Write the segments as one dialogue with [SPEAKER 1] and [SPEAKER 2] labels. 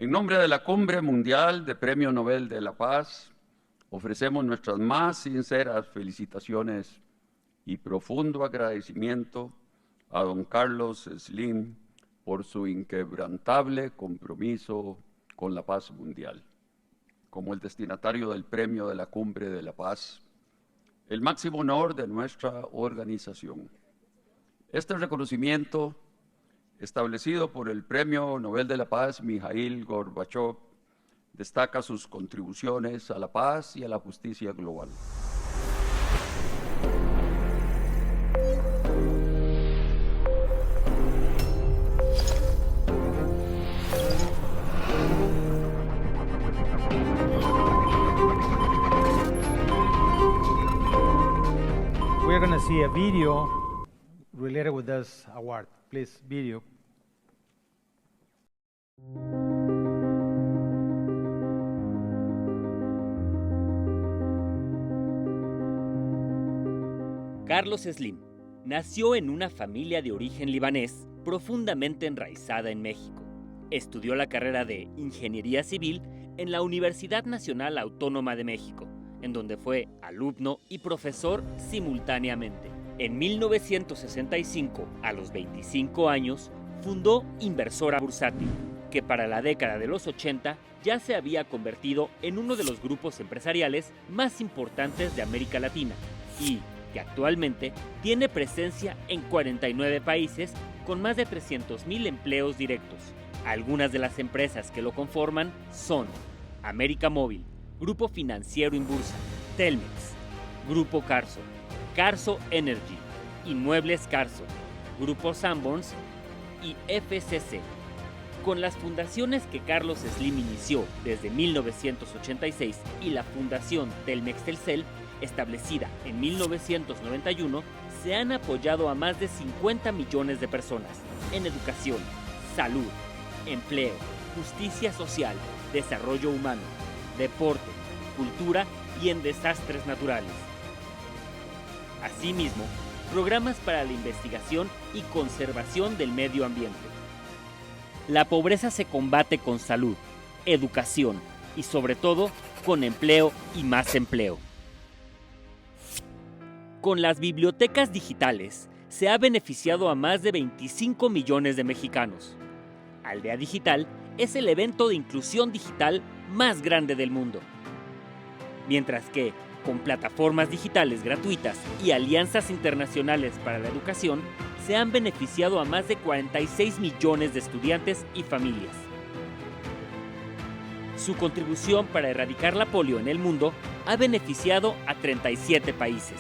[SPEAKER 1] En nombre de la Cumbre Mundial de Premio Nobel de la Paz, ofrecemos nuestras más sinceras felicitaciones y profundo agradecimiento a don Carlos Slim por su inquebrantable compromiso con la paz mundial. Como el destinatario del Premio de la Cumbre de la Paz, el máximo honor de nuestra organización. Este reconocimiento, establecido por el Premio Nobel de la Paz Mikhail Gorbachev, destaca sus contribuciones a la paz y a la justicia global.
[SPEAKER 2] We're going to see a video related with this award. Please, video.
[SPEAKER 3] Carlos Slim nació en una familia de origen libanés profundamente enraizada en México. Estudió la carrera de Ingeniería Civil en la Universidad Nacional Autónoma de México, en donde fue alumno y profesor simultáneamente. En 1965, a los 25 años, fundó Inversora Bursátil, que para la década de los 80 ya se había convertido en uno de los grupos empresariales más importantes de América Latina y que actualmente tiene presencia en 49 países con más de 300,000 empleos directos. Algunas de las empresas que lo conforman son América Móvil, Grupo Financiero Inbursa, Telmex, Grupo Carso, Carso Energy, Inmuebles Carso, Grupo Sanborns y FCC. Con las fundaciones que Carlos Slim inició desde 1986 y la Fundación Telmex Telcel, establecida en 1991, se han apoyado a más de 50 millones de personas en educación, salud, empleo, justicia social, desarrollo humano, deporte, cultura y en desastres naturales. Asimismo, programas para la investigación y conservación del medio ambiente. La pobreza se combate con salud, educación y sobre todo con empleo y más empleo. Con las bibliotecas digitales se ha beneficiado a más de 25 millones de mexicanos. Aldea Digital es el evento de inclusión digital más grande del mundo. Mientras que, con plataformas digitales gratuitas y alianzas internacionales para la educación, se han beneficiado a más de 46 millones de estudiantes y familias. Su contribución para erradicar la polio en el mundo ha beneficiado a 37 países.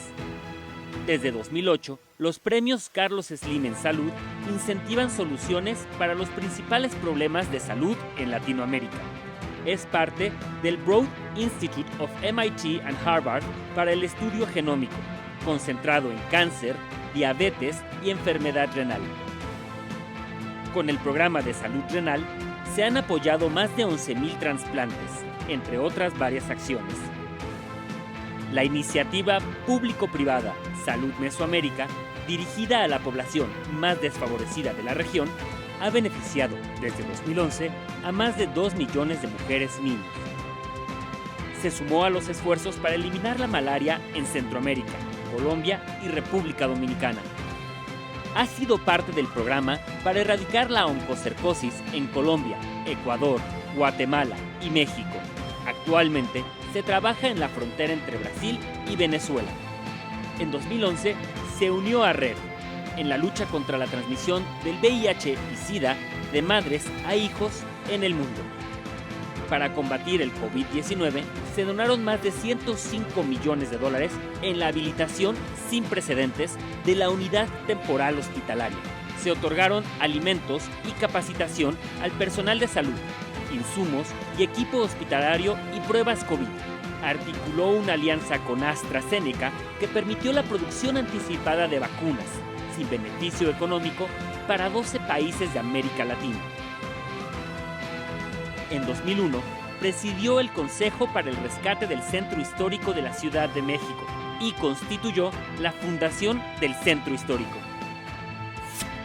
[SPEAKER 3] Desde 2008, los premios Carlos Slim en Salud incentivan soluciones para los principales problemas de salud en Latinoamérica. Es parte del Broad Institute of MIT and Harvard para el estudio genómico, concentrado en cáncer, diabetes y enfermedad renal. Con el programa de salud renal, se han apoyado más de 11,000 trasplantes, entre otras varias acciones. La iniciativa público-privada Salud Mesoamérica, dirigida a la población más desfavorecida de la región, ha beneficiado desde 2011 a más de 2 millones de mujeres y niños. Se sumó a los esfuerzos para eliminar la malaria en Centroamérica, Colombia y República Dominicana. Ha sido parte del programa para erradicar la oncocercosis en Colombia, Ecuador, Guatemala y México. Actualmente se trabaja en la frontera entre Brasil y Venezuela. En 2011 se unió a RED en la lucha contra la transmisión del VIH y SIDA de madres a hijos en el mundo. Para combatir el COVID-19 se donaron más de $105 millones en la habilitación sin precedentes de la unidad temporal hospitalaria. Se otorgaron alimentos y capacitación al personal de salud, insumos y equipo hospitalario y pruebas COVID. Articuló una alianza con AstraZeneca que permitió la producción anticipada de vacunas, sin beneficio económico, para 12 países de América Latina. En 2001, presidió el Consejo para el Rescate del Centro Histórico de la Ciudad de México y constituyó la Fundación del Centro Histórico.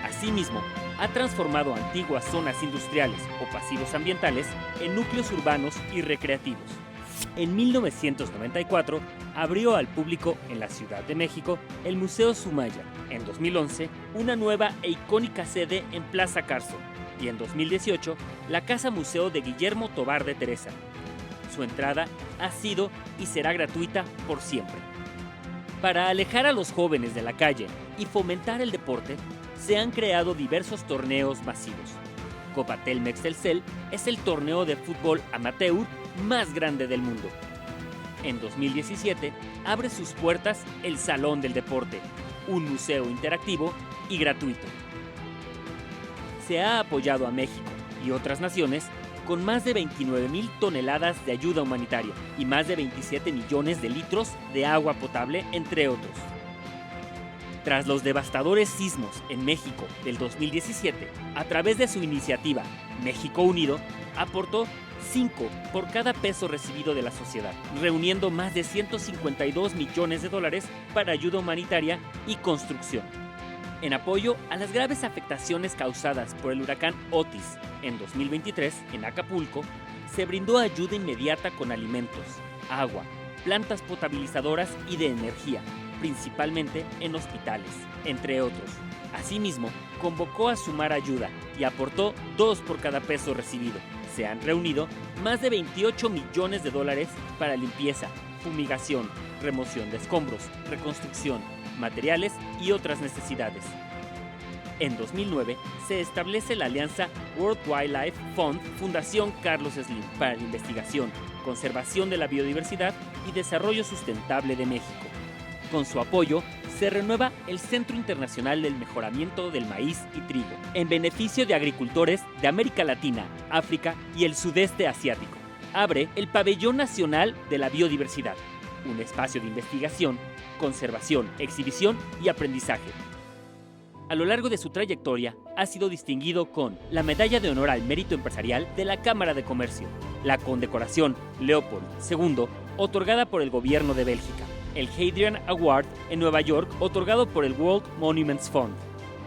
[SPEAKER 3] Asimismo, ha transformado antiguas zonas industriales o pasivos ambientales en núcleos urbanos y recreativos. En 1994 abrió al público en la Ciudad de México el Museo Sumaya. En 2011, una nueva e icónica sede en Plaza Carso. Y en 2018, la Casa Museo de Guillermo Tovar de Teresa. Su entrada ha sido y será gratuita por siempre. Para alejar a los jóvenes de la calle y fomentar el deporte, se han creado diversos torneos masivos. Copa Telmex Telcel es el torneo de fútbol amateur más grande del mundo. En 2017 abre sus puertas el Salón del Deporte, un museo interactivo y gratuito. Se ha apoyado a México y otras naciones con más de 29,000 toneladas de ayuda humanitaria y más de 27 millones de litros de agua potable, entre otros. Tras los devastadores sismos en México del 2017, a través de su iniciativa México Unido, aportó 5 por cada peso recibido de la sociedad, reuniendo más de 152 millones de dólares para ayuda humanitaria y construcción. En apoyo a las graves afectaciones causadas por el huracán Otis en 2023 en Acapulco, se brindó ayuda inmediata con alimentos, agua, plantas potabilizadoras y de energía, principalmente en hospitales, entre otros. Asimismo, convocó a sumar ayuda y aportó 2 por cada peso recibido. Se han reunido más de 28 millones de dólares para limpieza, fumigación, remoción de escombros, reconstrucción, materiales y otras necesidades. En 2009 se establece la alianza World Wildlife Fund Fundación Carlos Slim para la investigación, conservación de la biodiversidad y desarrollo sustentable de México. Con su apoyo, se renueva el Centro Internacional del Mejoramiento del Maíz y Trigo, en beneficio de agricultores de América Latina, África y el sudeste asiático. Abre el Pabellón Nacional de la Biodiversidad, un espacio de investigación, conservación, exhibición y aprendizaje. A lo largo de su trayectoria, ha sido distinguido con la Medalla de Honor al Mérito Empresarial de la Cámara de Comercio, la condecoración Leopold II, otorgada por el Gobierno de Bélgica, el Hadrian Award en Nueva York, otorgado por el World Monuments Fund.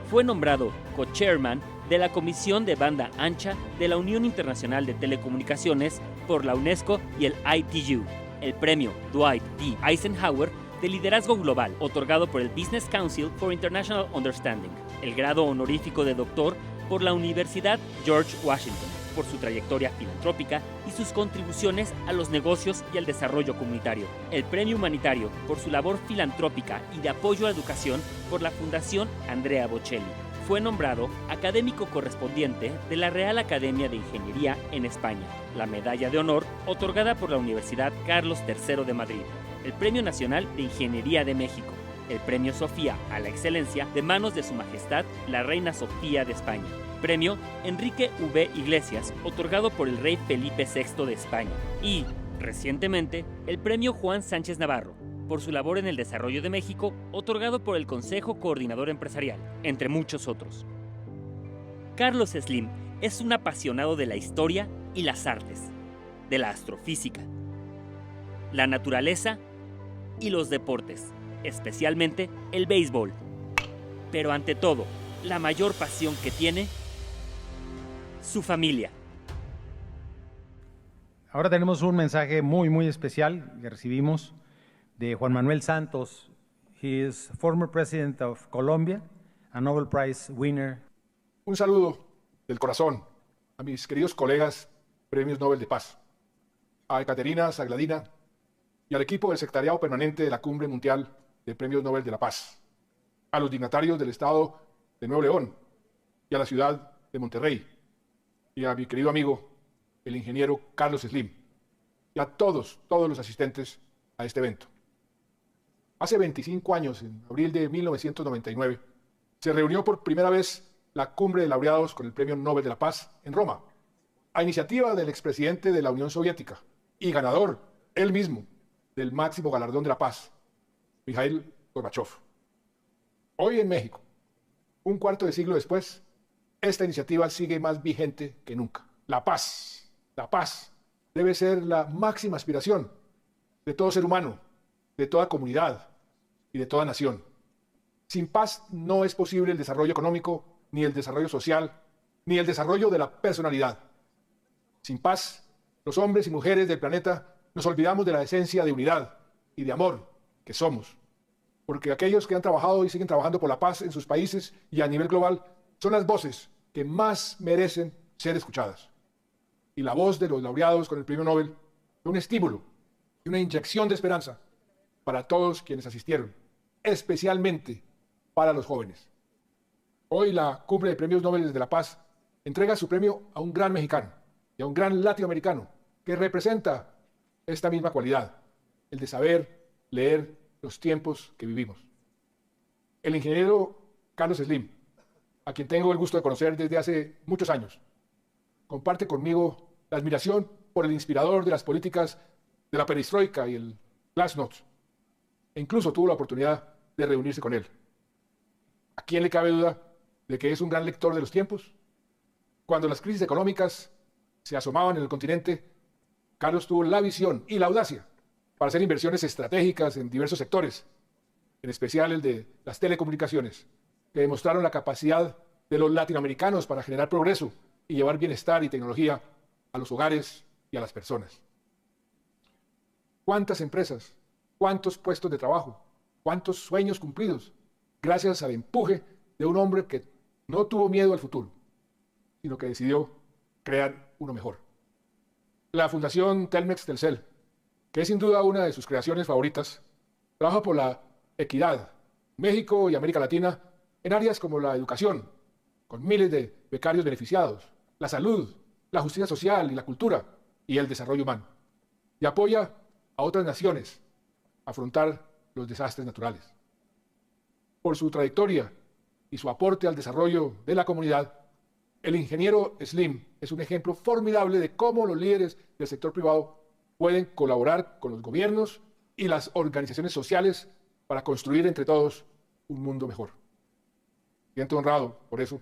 [SPEAKER 3] Fue nombrado co-chairman de la Comisión de Banda Ancha de la Unión Internacional de Telecomunicaciones por la UNESCO y el ITU, el premio Dwight D. Eisenhower de Liderazgo Global, otorgado por el Business Council for International Understanding, el grado honorífico de doctor por la Universidad George Washington, por su trayectoria filantrópica y sus contribuciones a los negocios y al desarrollo comunitario, el premio humanitario por su labor filantrópica y de apoyo a la educación por la Fundación Andrea Bocelli. Fue nombrado académico correspondiente de la Real Academia de Ingeniería en España, la Medalla de Honor otorgada por la Universidad Carlos III de Madrid, el Premio Nacional de Ingeniería de México, el Premio Sofía a la Excelencia de manos de Su Majestad la Reina Sofía de España, Premio Enrique V. Iglesias, otorgado por el Rey Felipe VI de España, y, recientemente, el Premio Juan Sánchez Navarro, por su labor en el desarrollo de México, otorgado por el Consejo Coordinador Empresarial, entre muchos otros. Carlos Slim es un apasionado de la historia y las artes, de la astrofísica, la naturaleza y los deportes, especialmente el béisbol. Pero ante todo, la mayor pasión que tiene, su familia.
[SPEAKER 2] Ahora tenemos un mensaje muy especial que recibimos de Juan Manuel Santos. He is former president of Colombia, a Nobel Prize winner.
[SPEAKER 4] Un saludo del corazón a mis queridos colegas Premios Nobel de Paz, a Ekaterina Sagladina y al equipo del Secretariado Permanente de la Cumbre Mundial de Premios Nobel de la Paz, a los dignatarios del Estado de Nuevo León y a la ciudad de Monterrey, y a mi querido amigo, el ingeniero Carlos Slim, y a todos los asistentes a este evento. Hace 25 años, en abril de 1999, se reunió por primera vez la Cumbre de Laureados con el Premio Nobel de la Paz en Roma, a iniciativa del expresidente de la Unión Soviética y ganador, él mismo, del máximo galardón de la paz, Mikhail Gorbachev. Hoy en México, un cuarto de siglo después, esta iniciativa sigue más vigente que nunca. La paz debe ser la máxima aspiración de todo ser humano, de toda comunidad y de toda nación. Sin paz no es posible el desarrollo económico, ni el desarrollo social, ni el desarrollo de la personalidad. Sin paz, los hombres y mujeres del planeta nos olvidamos de la esencia de unidad y de amor que somos. Porque aquellos que han trabajado y siguen trabajando por la paz en sus países y a nivel global son las voces que más merecen ser escuchadas. Y la voz de los laureados con el Premio Nobel fue un estímulo y una inyección de esperanza para todos quienes asistieron, especialmente para los jóvenes. Hoy la Cumbre de Premios Nobel de la Paz entrega su premio a un gran mexicano y a un gran latinoamericano que representa esta misma cualidad, el de saber leer los tiempos que vivimos. El ingeniero Carlos Slim, a quien tengo el gusto de conocer desde hace muchos años, comparte conmigo la admiración por el inspirador de las políticas de la perestroika y el glasnost, e incluso tuvo la oportunidad de reunirse con él. ¿A quién le cabe duda de que es un gran lector de los tiempos? Cuando las crisis económicas se asomaban en el continente, Carlos tuvo la visión y la audacia para hacer inversiones estratégicas en diversos sectores, en especial el de las telecomunicaciones, que demostraron la capacidad de los latinoamericanos para generar progreso y llevar bienestar y tecnología a los hogares y a las personas. ¿Cuántas empresas, cuántos puestos de trabajo, cuántos sueños cumplidos, gracias al empuje de un hombre que no tuvo miedo al futuro, sino que decidió crear uno mejor? La Fundación Telmex Telcel, que es sin duda una de sus creaciones favoritas, trabaja por la equidad en México y América Latina en áreas como la educación, con miles de becarios beneficiados, la salud, la justicia social y la cultura y el desarrollo humano, y apoya a otras naciones a afrontar los desastres naturales. Por su trayectoria y su aporte al desarrollo de la comunidad, el ingeniero Slim es un ejemplo formidable de cómo los líderes del sector privado pueden colaborar con los gobiernos y las organizaciones sociales para construir entre todos un mundo mejor. Siento honrado, por eso,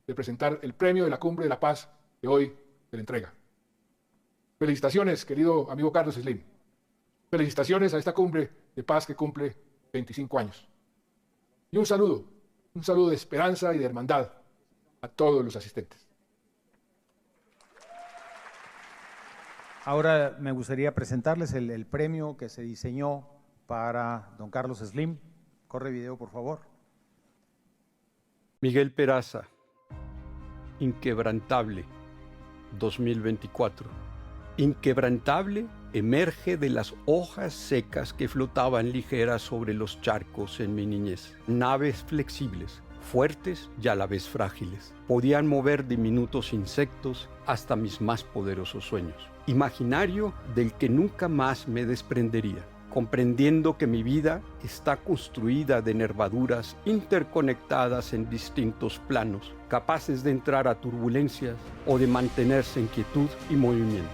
[SPEAKER 4] de presentar el premio de la Cumbre de la Paz que hoy se le entrega. Felicitaciones, querido amigo Carlos Slim. Felicitaciones a esta Cumbre de Paz que cumple 25 años. Y un saludo de esperanza y de hermandad a todos los asistentes.
[SPEAKER 2] Ahora me gustaría presentarles el premio que se diseñó para don Carlos Slim. Corre video, por favor.
[SPEAKER 5] Miguel Peraza, Inquebrantable, 2024. Inquebrantable emerge de las hojas secas que flotaban ligeras sobre los charcos en mi niñez. Naves flexibles, fuertes y a la vez frágiles. Podían mover diminutos insectos hasta mis más poderosos sueños. Imaginario del que nunca más me desprendería, comprendiendo que mi vida está construida de nervaduras interconectadas en distintos planos, capaces de entrar a turbulencias o de mantenerse en quietud y movimiento.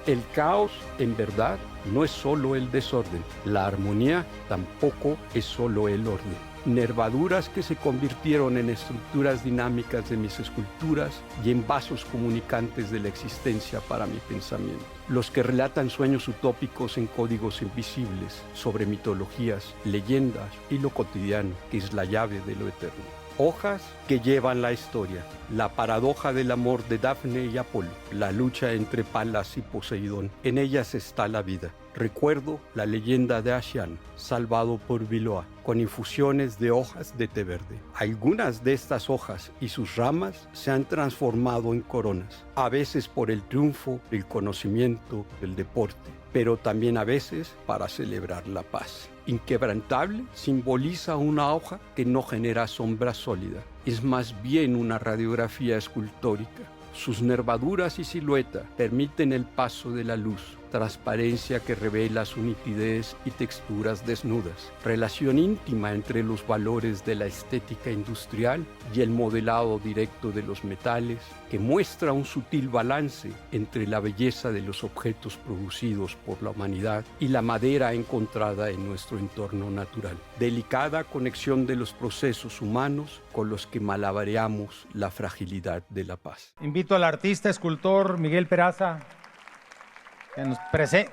[SPEAKER 5] El caos, en verdad, no es solo el desorden. La armonía tampoco es solo el orden. Nervaduras que se convirtieron en estructuras dinámicas de mis esculturas y en vasos comunicantes de la existencia para mi pensamiento. Los que relatan sueños utópicos en códigos invisibles sobre mitologías, leyendas y lo cotidiano, que es la llave de lo eterno. Hojas que llevan la historia, la paradoja del amor de Dafne y Apolo, la lucha entre Palas y Poseidón. En ellas está la vida. Recuerdo la leyenda de Ashian, salvado por Biloa, con infusiones de hojas de té verde. Algunas de estas hojas y sus ramas se han transformado en coronas, a veces por el triunfo, el conocimiento, el deporte, pero también a veces para celebrar la paz. Inquebrantable simboliza una hoja que no genera sombra sólida, es más bien una radiografía escultórica. Sus nervaduras y silueta permiten el paso de la luz, transparencia que revela su nitidez y texturas desnudas, relación íntima entre los valores de la estética industrial y el modelado directo de los metales, que muestra un sutil balance entre la belleza de los objetos producidos por la humanidad y la madera encontrada en nuestro entorno natural. Delicada conexión de los procesos humanos con los que malabareamos la fragilidad de la paz.
[SPEAKER 2] Invito al artista escultor Miguel Peraza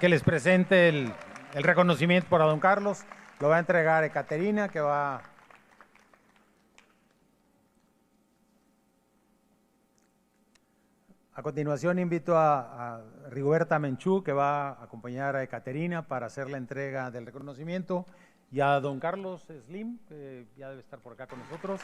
[SPEAKER 2] que les presente el reconocimiento para don Carlos. Lo va a entregar Ekaterina, que va A continuación invito a Rigoberta Menchú, que va a acompañar a Ekaterina para hacer la entrega del reconocimiento, y a don Carlos Slim, que ya debe estar por acá con nosotros.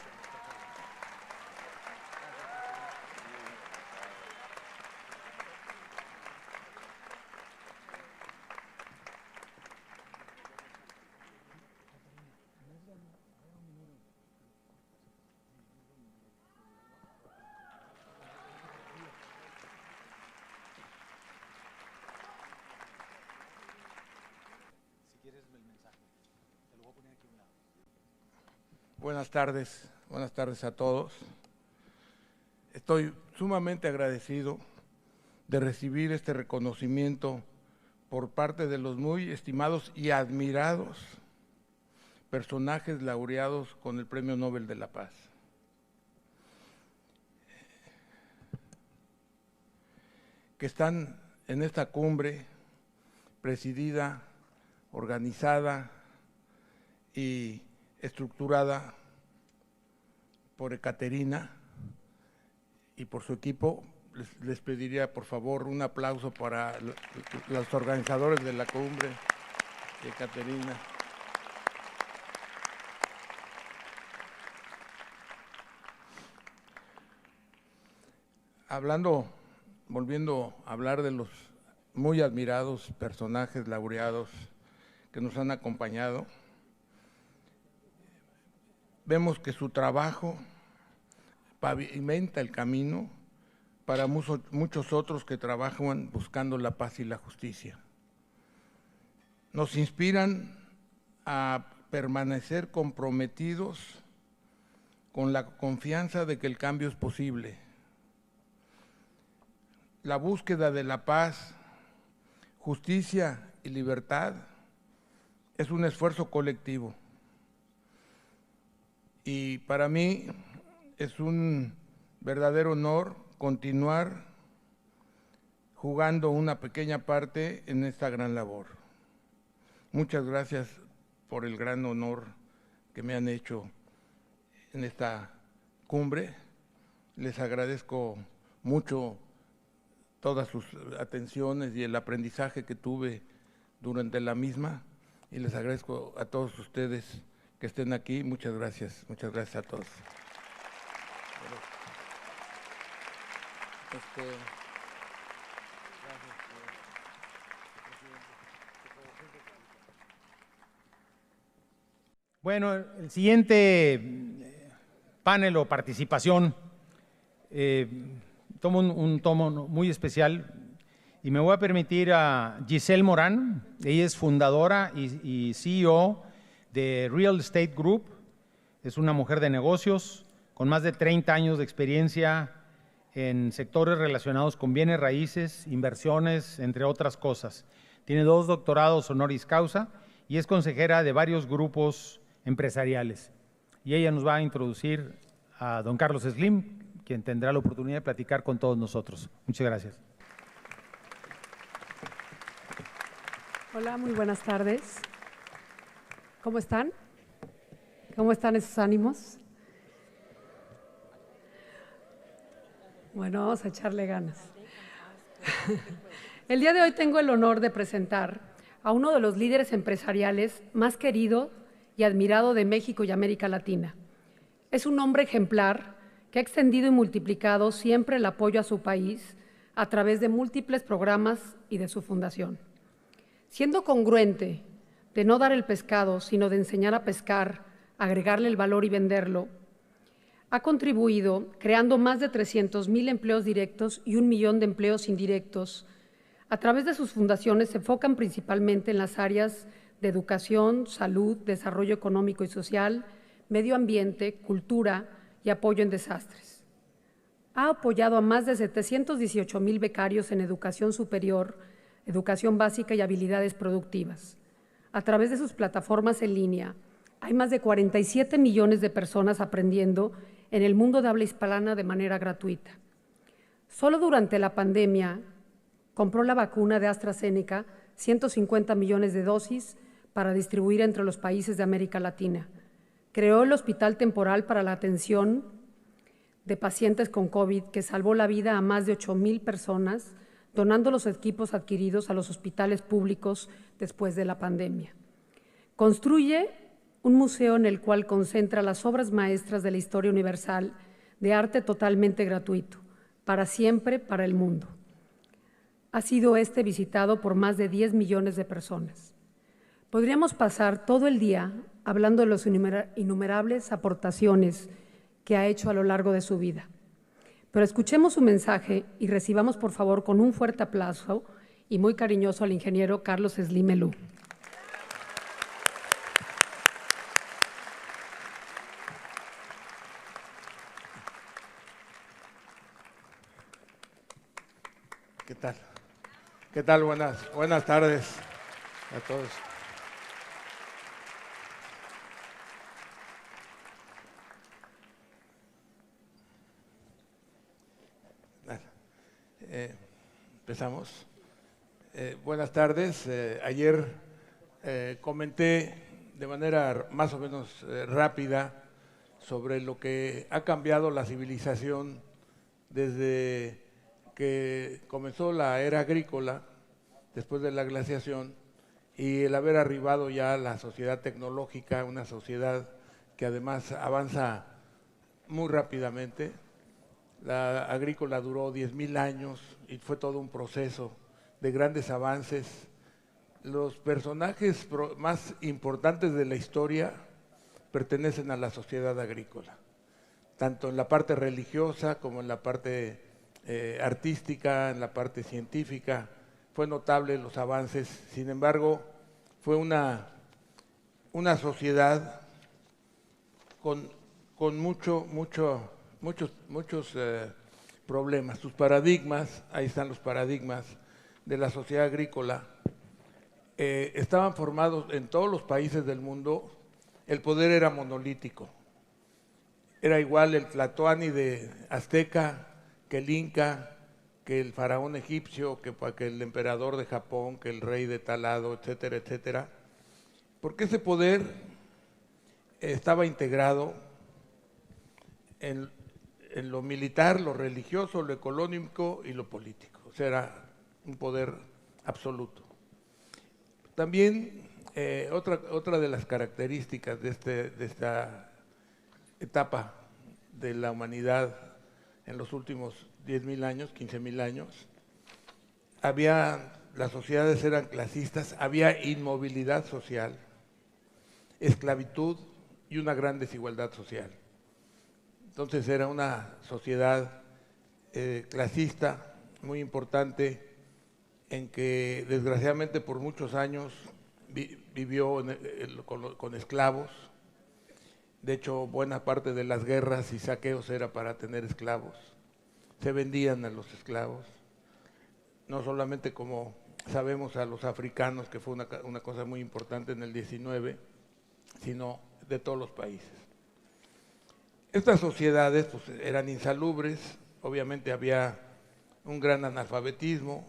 [SPEAKER 6] Buenas tardes a todos. Estoy sumamente agradecido de recibir este reconocimiento por parte de los muy estimados y admirados personajes laureados con el Premio Nobel de la Paz. Que están en esta cumbre presidida, organizada y estructurada por Ekaterina y por su equipo. Les pediría por favor un aplauso para los organizadores de la cumbre, Ekaterina. Volviendo a hablar de los muy admirados personajes laureados que nos han acompañado, vemos que su trabajo pavimenta el camino para muchos otros que trabajan buscando la paz y la justicia. Nos inspiran a permanecer comprometidos con la confianza de que el cambio es posible. La búsqueda de la paz, justicia y libertad es un esfuerzo colectivo. Y para mí es un verdadero honor continuar jugando una pequeña parte en esta gran labor. Muchas gracias por el gran honor que me han hecho en esta cumbre. Les agradezco mucho todas sus atenciones y el aprendizaje que tuve durante la misma, y les agradezco a todos ustedes que estén aquí. Muchas gracias a todos.
[SPEAKER 2] Bueno, el siguiente panel o participación toma un tomo muy especial y me voy a permitir a Giselle Morán. Ella es fundadora y CEO de Real Estate Group. Es una mujer de negocios con más de 30 años de experiencia en sectores relacionados con bienes raíces, inversiones, entre otras cosas. Tiene 2 doctorados honoris causa y es consejera de varios grupos empresariales. Y ella nos va a introducir a don Carlos Slim, quien tendrá la oportunidad de platicar con todos nosotros. Muchas gracias.
[SPEAKER 7] Hola, muy buenas tardes. ¿Cómo están? ¿Cómo están esos ánimos? Bueno, vamos a echarle ganas. El día de hoy tengo el honor de presentar a uno de los líderes empresariales más querido y admirado de México y América Latina. Es un hombre ejemplar que ha extendido y multiplicado siempre el apoyo a su país a través de múltiples programas y de su fundación. Siendo congruente de no dar el pescado, sino de enseñar a pescar, agregarle el valor y venderlo, ha contribuido creando más de 300,000 empleos directos y 1 millón de empleos indirectos. A través de sus fundaciones se enfocan principalmente en las áreas de educación, salud, desarrollo económico y social, medio ambiente, cultura y apoyo en desastres. Ha apoyado a más de 718,000 becarios en educación superior, educación básica y habilidades productivas. A través de sus plataformas en línea, hay más de 47 millones de personas aprendiendo en el mundo de habla hispana de manera gratuita. Solo durante la pandemia compró la vacuna de AstraZeneca, 150 millones de dosis para distribuir entre los países de América Latina. Creó el Hospital Temporal para la atención de pacientes con COVID que salvó la vida a más de 8,000 personas, donando los equipos adquiridos a los hospitales públicos después de la pandemia. Construye un museo en el cual concentra las obras maestras de la historia universal de arte totalmente gratuito, para siempre, para el mundo. Ha sido visitado por más de 10 millones de personas. Podríamos pasar todo el día hablando de las innumerables aportaciones que ha hecho a lo largo de su vida. Pero escuchemos su mensaje y recibamos, por favor, con un fuerte aplauso y muy cariñoso al ingeniero Carlos Slim Melú.
[SPEAKER 6] ¿Qué tal? ¿Qué tal? Buenas tardes a todos. Empezamos. Buenas tardes. Ayer comenté de manera más o menos rápida sobre lo que ha cambiado la civilización desde que comenzó la era agrícola, después de la glaciación, y el haber arribado ya a la sociedad tecnológica, una sociedad que además avanza muy rápidamente. La agrícola duró 10,000 años y fue todo un proceso de grandes avances. Los personajes más importantes de la historia pertenecen a la sociedad agrícola, tanto en la parte religiosa como en la parte artística, en la parte científica. Fue notable los avances. Sin embargo, fue una sociedad con muchos problemas. Sus paradigmas, ahí están los paradigmas de la sociedad agrícola, estaban formados en todos los países del mundo. El poder era monolítico. Era igual el tlatoani de azteca, que el inca, que el faraón egipcio, que el emperador de Japón, que el rey de tal lado, etcétera, etcétera. Porque ese poder estaba integrado en lo militar, lo religioso, lo económico y lo político. O sea, era un poder absoluto. También otra de las características de esta etapa de la humanidad en los últimos 10,000 años, 15,000 años, las sociedades eran clasistas, había inmovilidad social, esclavitud y una gran desigualdad social. Entonces era una sociedad clasista muy importante, en que desgraciadamente por muchos años vivió con esclavos. De hecho, buena parte de las guerras y saqueos era para tener esclavos. Se vendían a los esclavos, no solamente, como sabemos, a los africanos, que fue una cosa muy importante en el 19, sino de todos los países. Estas sociedades pues, eran insalubres, obviamente había un gran analfabetismo,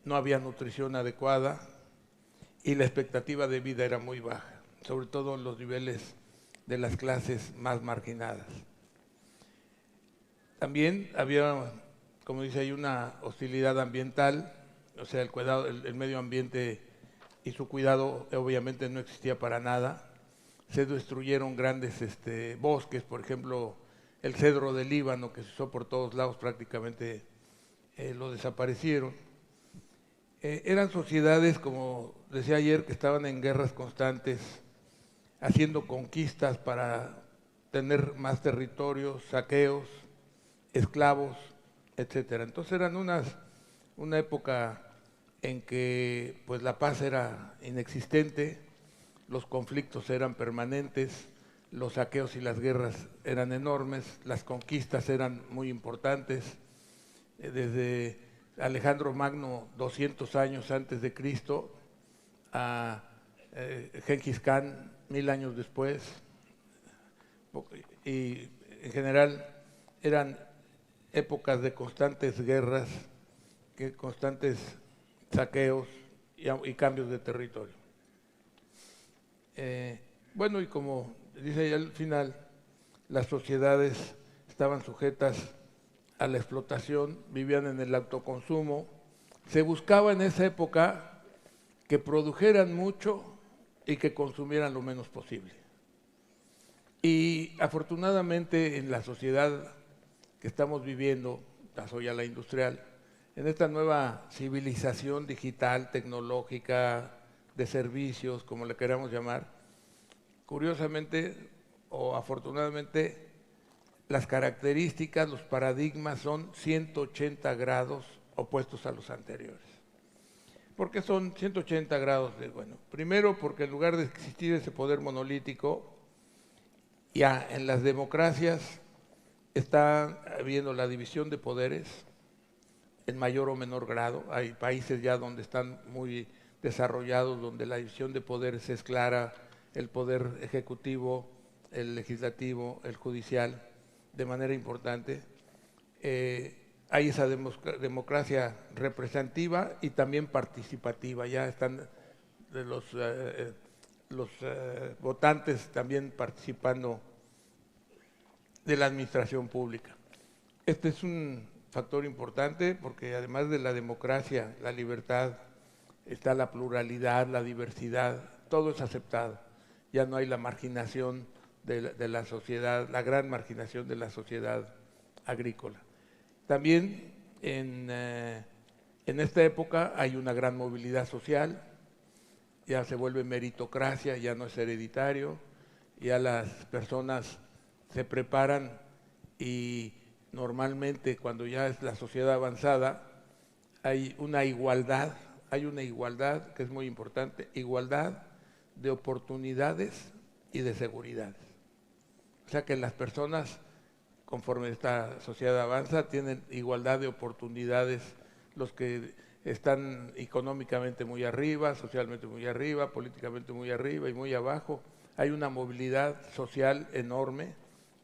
[SPEAKER 6] no había nutrición adecuada y la expectativa de vida era muy baja, sobre todo en los niveles de las clases más marginadas. También había, como dice ahí, una hostilidad ambiental, o sea, el medio ambiente y su cuidado obviamente no existía para nada. Se destruyeron grandes bosques, por ejemplo, el cedro del Líbano, que se usó por todos lados, prácticamente lo desaparecieron. Eran sociedades, como decía ayer, que estaban en guerras constantes, haciendo conquistas para tener más territorios, saqueos, esclavos, etcétera. Entonces eran una época en que pues la paz era inexistente, los conflictos eran permanentes, los saqueos y las guerras eran enormes, las conquistas eran muy importantes. Desde Alejandro Magno, 200 años antes de Cristo, a Gengis Khan, 1000 años después, y en general eran épocas de constantes guerras, constantes saqueos y cambios de territorio. Bueno, y como dice ahí al final, las sociedades estaban sujetas a la explotación, vivían en el autoconsumo. Se buscaba en esa época que produjeran mucho y que consumieran lo menos posible. Y afortunadamente en la sociedad que estamos viviendo, la industrial, en esta nueva civilización digital, tecnológica, de servicios, como le queramos llamar, curiosamente o afortunadamente, las características, los paradigmas son 180 grados opuestos a los anteriores. ¿Por qué son 180 grados? Bueno, primero porque en lugar de existir ese poder monolítico, ya en las democracias está habiendo la división de poderes en mayor o menor grado. Hay países ya donde están muy desarrollados, donde la división de poderes es clara, el poder ejecutivo, el legislativo, el judicial, de manera importante. Hay esa democracia representativa y también participativa. Ya están los votantes también participando de la administración pública. Este es un factor importante porque además de la democracia, la libertad, está la pluralidad, la diversidad, todo es aceptado. Ya no hay la marginación de la sociedad, la gran marginación de la sociedad agrícola. También en esta época hay una gran movilidad social, ya se vuelve meritocracia, ya no es hereditario, ya las personas se preparan y normalmente cuando ya es la sociedad avanzada hay una igualdad que es muy importante, igualdad de oportunidades y de seguridades. O sea que las personas, conforme esta sociedad avanza, tienen igualdad de oportunidades, los que están económicamente muy arriba, socialmente muy arriba, políticamente muy arriba y muy abajo. Hay una movilidad social enorme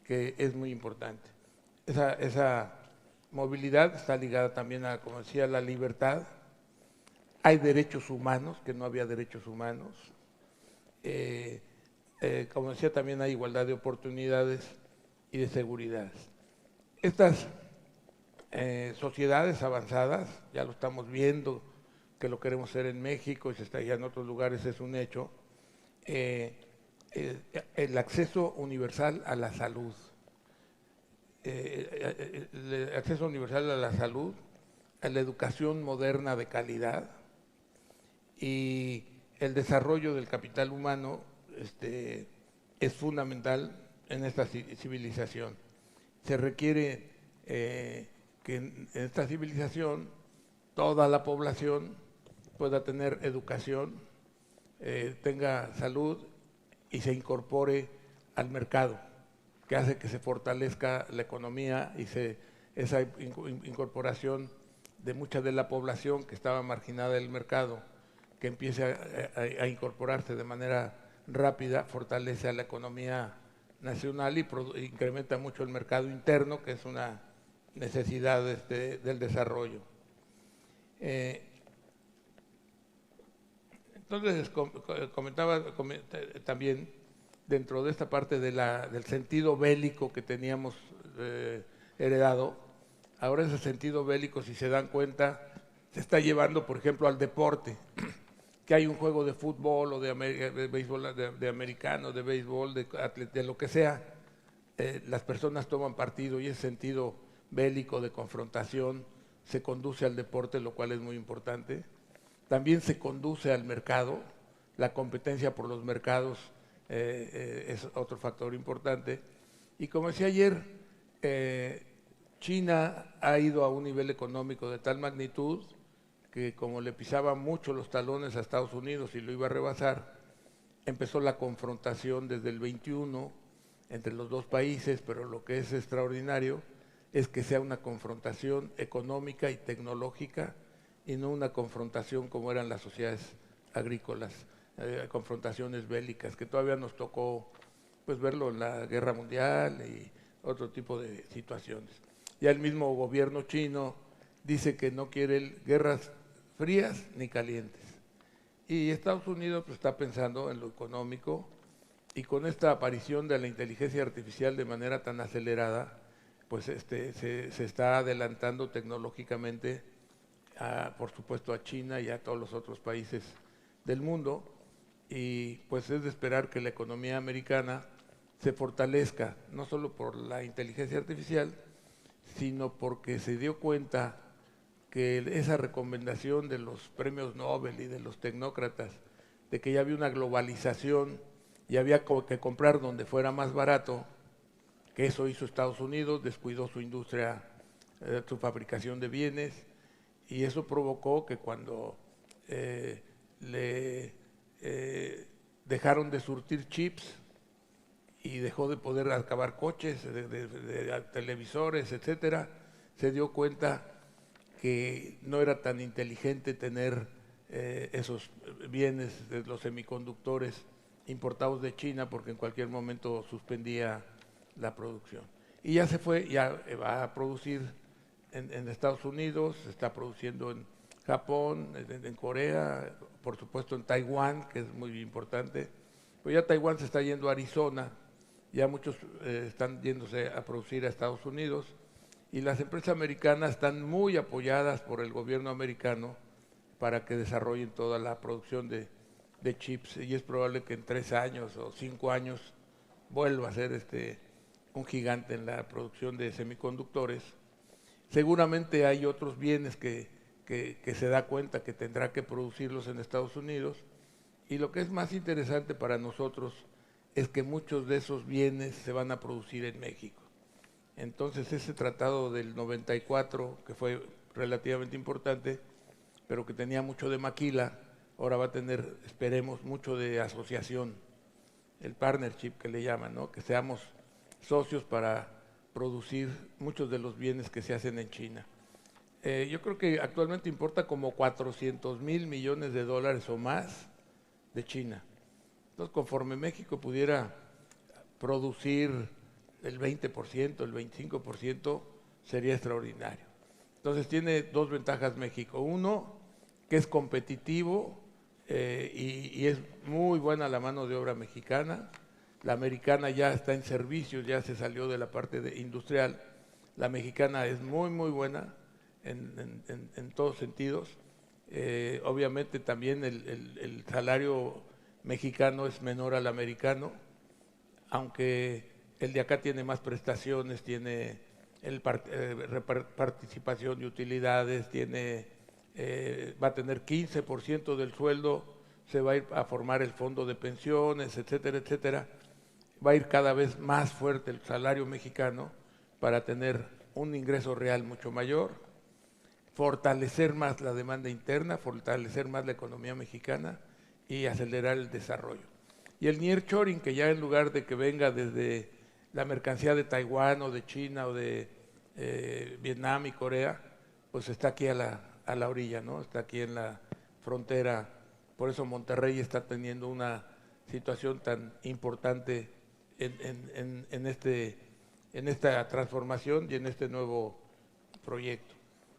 [SPEAKER 6] que es muy importante. Esa movilidad está ligada también a, como decía, la libertad. Hay derechos humanos, que no había derechos humanos. Como decía, también hay igualdad de oportunidades y de seguridad. Estas sociedades avanzadas, ya lo estamos viendo, que lo queremos hacer en México y se está ya en otros lugares, es un hecho, el acceso universal a la salud. El acceso universal a la salud, a la educación moderna de calidad y el desarrollo del capital humano es fundamental en esta civilización. Se requiere que en esta civilización toda la población pueda tener educación, tenga salud y se incorpore al mercado, que hace que se fortalezca la economía y esa incorporación de mucha de la población que estaba marginada del mercado, que empiece a incorporarse de manera rápida, fortalece a la economía nacional y incrementa mucho el mercado interno, que es una necesidad del desarrollo. Entonces, comentaba también, dentro de esta parte del sentido bélico que teníamos heredado, ahora ese sentido bélico, si se dan cuenta, se está llevando, por ejemplo, al deporte, que hay un juego de fútbol o de béisbol, de americano, de béisbol, de lo que sea, las personas toman partido y ese sentido bélico de confrontación se conduce al deporte, lo cual es muy importante. También se conduce al mercado, la competencia por los mercados es otro factor importante. Y como decía ayer, China ha ido a un nivel económico de tal magnitud que como le pisaba mucho los talones a Estados Unidos y lo iba a rebasar, empezó la confrontación desde el 21 entre los dos países, pero lo que es extraordinario es que sea una confrontación económica y tecnológica y no una confrontación como eran las sociedades agrícolas, confrontaciones bélicas, que todavía nos tocó pues verlo en la Guerra Mundial y otro tipo de situaciones. Ya el mismo gobierno chino dice que no quiere guerras frías ni calientes. Y Estados Unidos pues, está pensando en lo económico y con esta aparición de la inteligencia artificial de manera tan acelerada, pues se está adelantando tecnológicamente, por supuesto, a China y a todos los otros países del mundo, y pues es de esperar que la economía americana se fortalezca, no solo por la inteligencia artificial, sino porque se dio cuenta que esa recomendación de los premios Nobel y de los tecnócratas, de que ya había una globalización y había que comprar donde fuera más barato, que eso hizo Estados Unidos, descuidó su industria, su fabricación de bienes, y eso provocó que cuando dejaron de surtir chips y dejó de poder acabar coches, de televisores, etcétera, se dio cuenta que no era tan inteligente tener esos bienes de los semiconductores importados de China, porque en cualquier momento suspendía la producción. Y ya se fue, ya va a producir en Estados Unidos, está produciendo en Japón, en Corea, por supuesto en Taiwán, que es muy importante. Pues ya Taiwán se está yendo a Arizona, ya muchos están yéndose a producir a Estados Unidos, y las empresas americanas están muy apoyadas por el gobierno americano para que desarrollen toda la producción de chips, y es probable que en 3 años o 5 años vuelva a ser un gigante en la producción de semiconductores. Seguramente hay otros bienes que se da cuenta que tendrá que producirlos en Estados Unidos, y lo que es más interesante para nosotros es que muchos de esos bienes se van a producir en México. Entonces ese tratado del 94, que fue relativamente importante, pero que tenía mucho de maquila, ahora va a tener, esperemos, mucho de asociación, el partnership que le llaman, ¿no? Que seamos socios para producir muchos de los bienes que se hacen en China. Yo creo que actualmente importa como 400,000 millones de dólares o más de China. Entonces, conforme México pudiera producir el 20%, el 25%, sería extraordinario. Entonces, tiene 2 ventajas México. Uno, que es competitivo y es muy buena la mano de obra mexicana. La americana ya está en servicios, ya se salió de la parte industrial. La mexicana es muy, muy buena en todos sentidos. Obviamente también el salario mexicano es menor al americano, aunque el de acá tiene más prestaciones, tiene participación de utilidades, va a tener 15% del sueldo, se va a ir a formar el fondo de pensiones, etcétera, etcétera. Va a ir cada vez más fuerte el salario mexicano para tener un ingreso real mucho mayor, fortalecer más la demanda interna, fortalecer más la economía mexicana y acelerar el desarrollo. Y el nearshoring, que ya en lugar de que venga desde la mercancía de Taiwán o de China o de Vietnam y Corea, pues está aquí a la orilla, ¿no? Está aquí en la frontera. Por eso Monterrey está teniendo una situación tan importante en esta transformación y en este nuevo proyecto.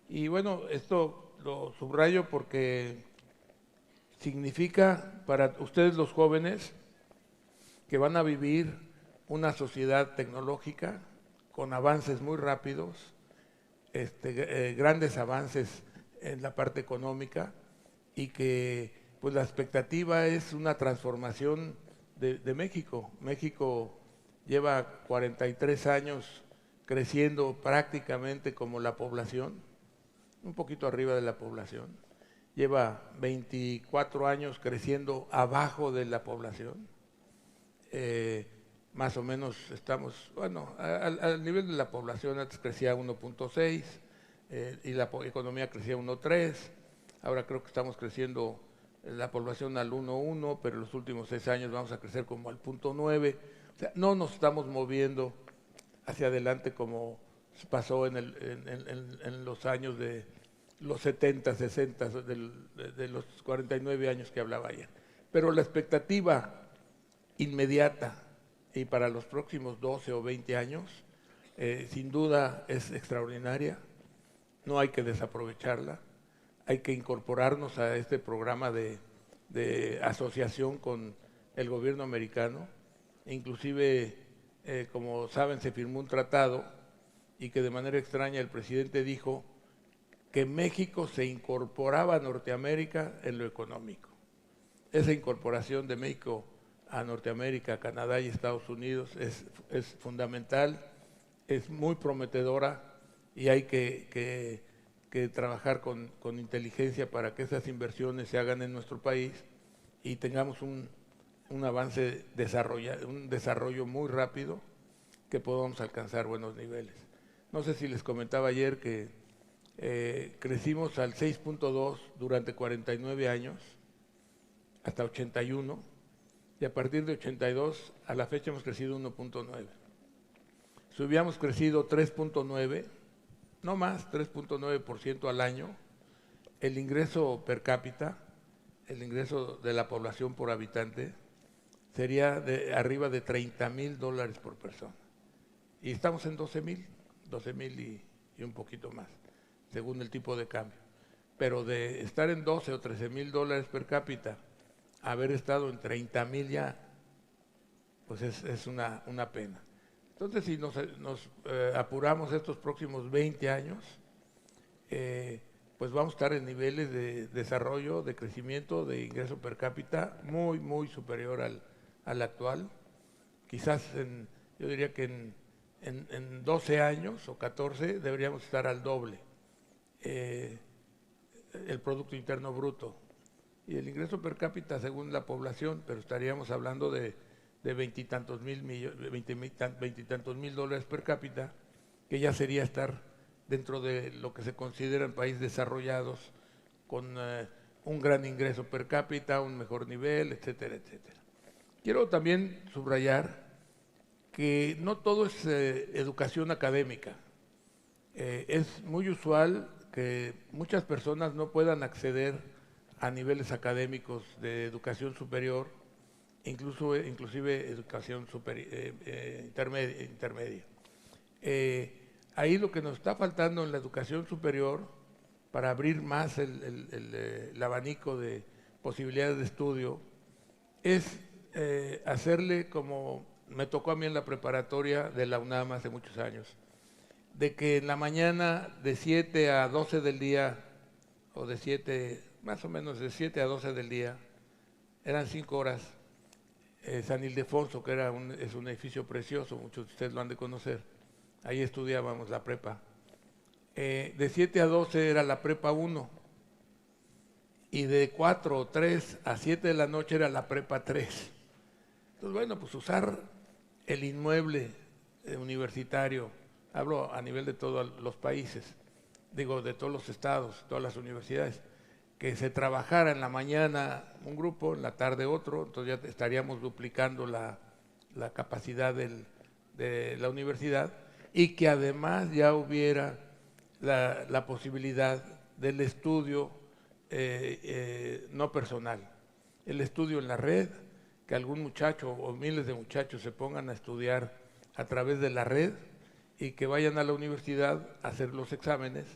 [SPEAKER 6] Y bueno, esto lo subrayo porque significa para ustedes los jóvenes que van a vivir una sociedad tecnológica con avances muy rápidos, grandes avances en la parte económica, y que pues la expectativa es una transformación de México. México lleva 43 años creciendo prácticamente como la población, un poquito arriba de la población. Lleva 24 años creciendo abajo de la población. Más o menos estamos, bueno, al nivel de la población. Antes crecía 1.6 y la economía crecía 1.3. Ahora creo que estamos creciendo la población al 1.1, pero en los últimos 6 años vamos a crecer como al 0.9. O sea, no nos estamos moviendo hacia adelante como pasó en los años de los 70, 60, de los 49 años que hablaba ayer. Pero la expectativa inmediata y para los próximos 12 o 20 años, sin duda es extraordinaria. No hay que desaprovecharla. Hay que incorporarnos a este programa de asociación con el gobierno americano. Inclusive, como saben, se firmó un tratado y que de manera extraña el presidente dijo que México se incorporaba a Norteamérica en lo económico. Esa incorporación de México a Norteamérica, Canadá y Estados Unidos es fundamental, es muy prometedora y hay que trabajar con inteligencia para que esas inversiones se hagan en nuestro país y tengamos un avance, un desarrollo muy rápido, que podamos alcanzar buenos niveles. No sé si les comentaba ayer que crecimos al 6.2 durante 49 años, hasta 81, y a partir de 82 a la fecha hemos crecido 1.9. Si hubiéramos crecido 3.9, no más, 3.9% al año, el ingreso per cápita, el ingreso de la población por habitante, sería de arriba de $30,000 por persona. Y estamos en 12,000 y un poquito más, según el tipo de cambio. Pero de estar en 12 o 13,000 dólares per cápita, haber estado en 30,000 ya, pues es una pena. Entonces, si nos apuramos estos próximos 20 años, pues vamos a estar en niveles de desarrollo, de crecimiento, de ingreso per cápita muy, muy superior al actual. Quizás, yo diría que en 12 años o 14 deberíamos estar al doble el Producto Interno Bruto. Y el ingreso per cápita según la población, pero estaríamos hablando de veintitantos mil dólares per cápita, que ya sería estar dentro de lo que se consideran países desarrollados con un gran ingreso per cápita, un mejor nivel, etcétera, etcétera. Quiero también subrayar que no todo es educación académica. Es muy usual que muchas personas no puedan acceder a niveles académicos de educación superior, inclusive educación intermedia. Ahí lo que nos está faltando en la educación superior, para abrir más el abanico de posibilidades de estudio, es hacerle como me tocó a mí en la preparatoria de la UNAM hace muchos años, de que en la mañana de 7 a 12 del día, o de 7, más o menos de 7 a 12 del día, eran 5 horas, San Ildefonso, que es un edificio precioso, muchos de ustedes lo han de conocer, ahí estudiábamos la prepa. De 7 a 12 era la prepa 1, y de 4 o 3 a 7 de la noche era la prepa 3. Entonces, bueno, pues usar el inmueble universitario, hablo a nivel de todos los países, digo, de todos los estados, todas las universidades, que se trabajara en la mañana un grupo, en la tarde otro, entonces ya estaríamos duplicando la capacidad de la universidad, y que además ya hubiera la posibilidad del estudio no personal, el estudio en la red, que algún muchacho o miles de muchachos se pongan a estudiar a través de la red y que vayan a la universidad a hacer los exámenes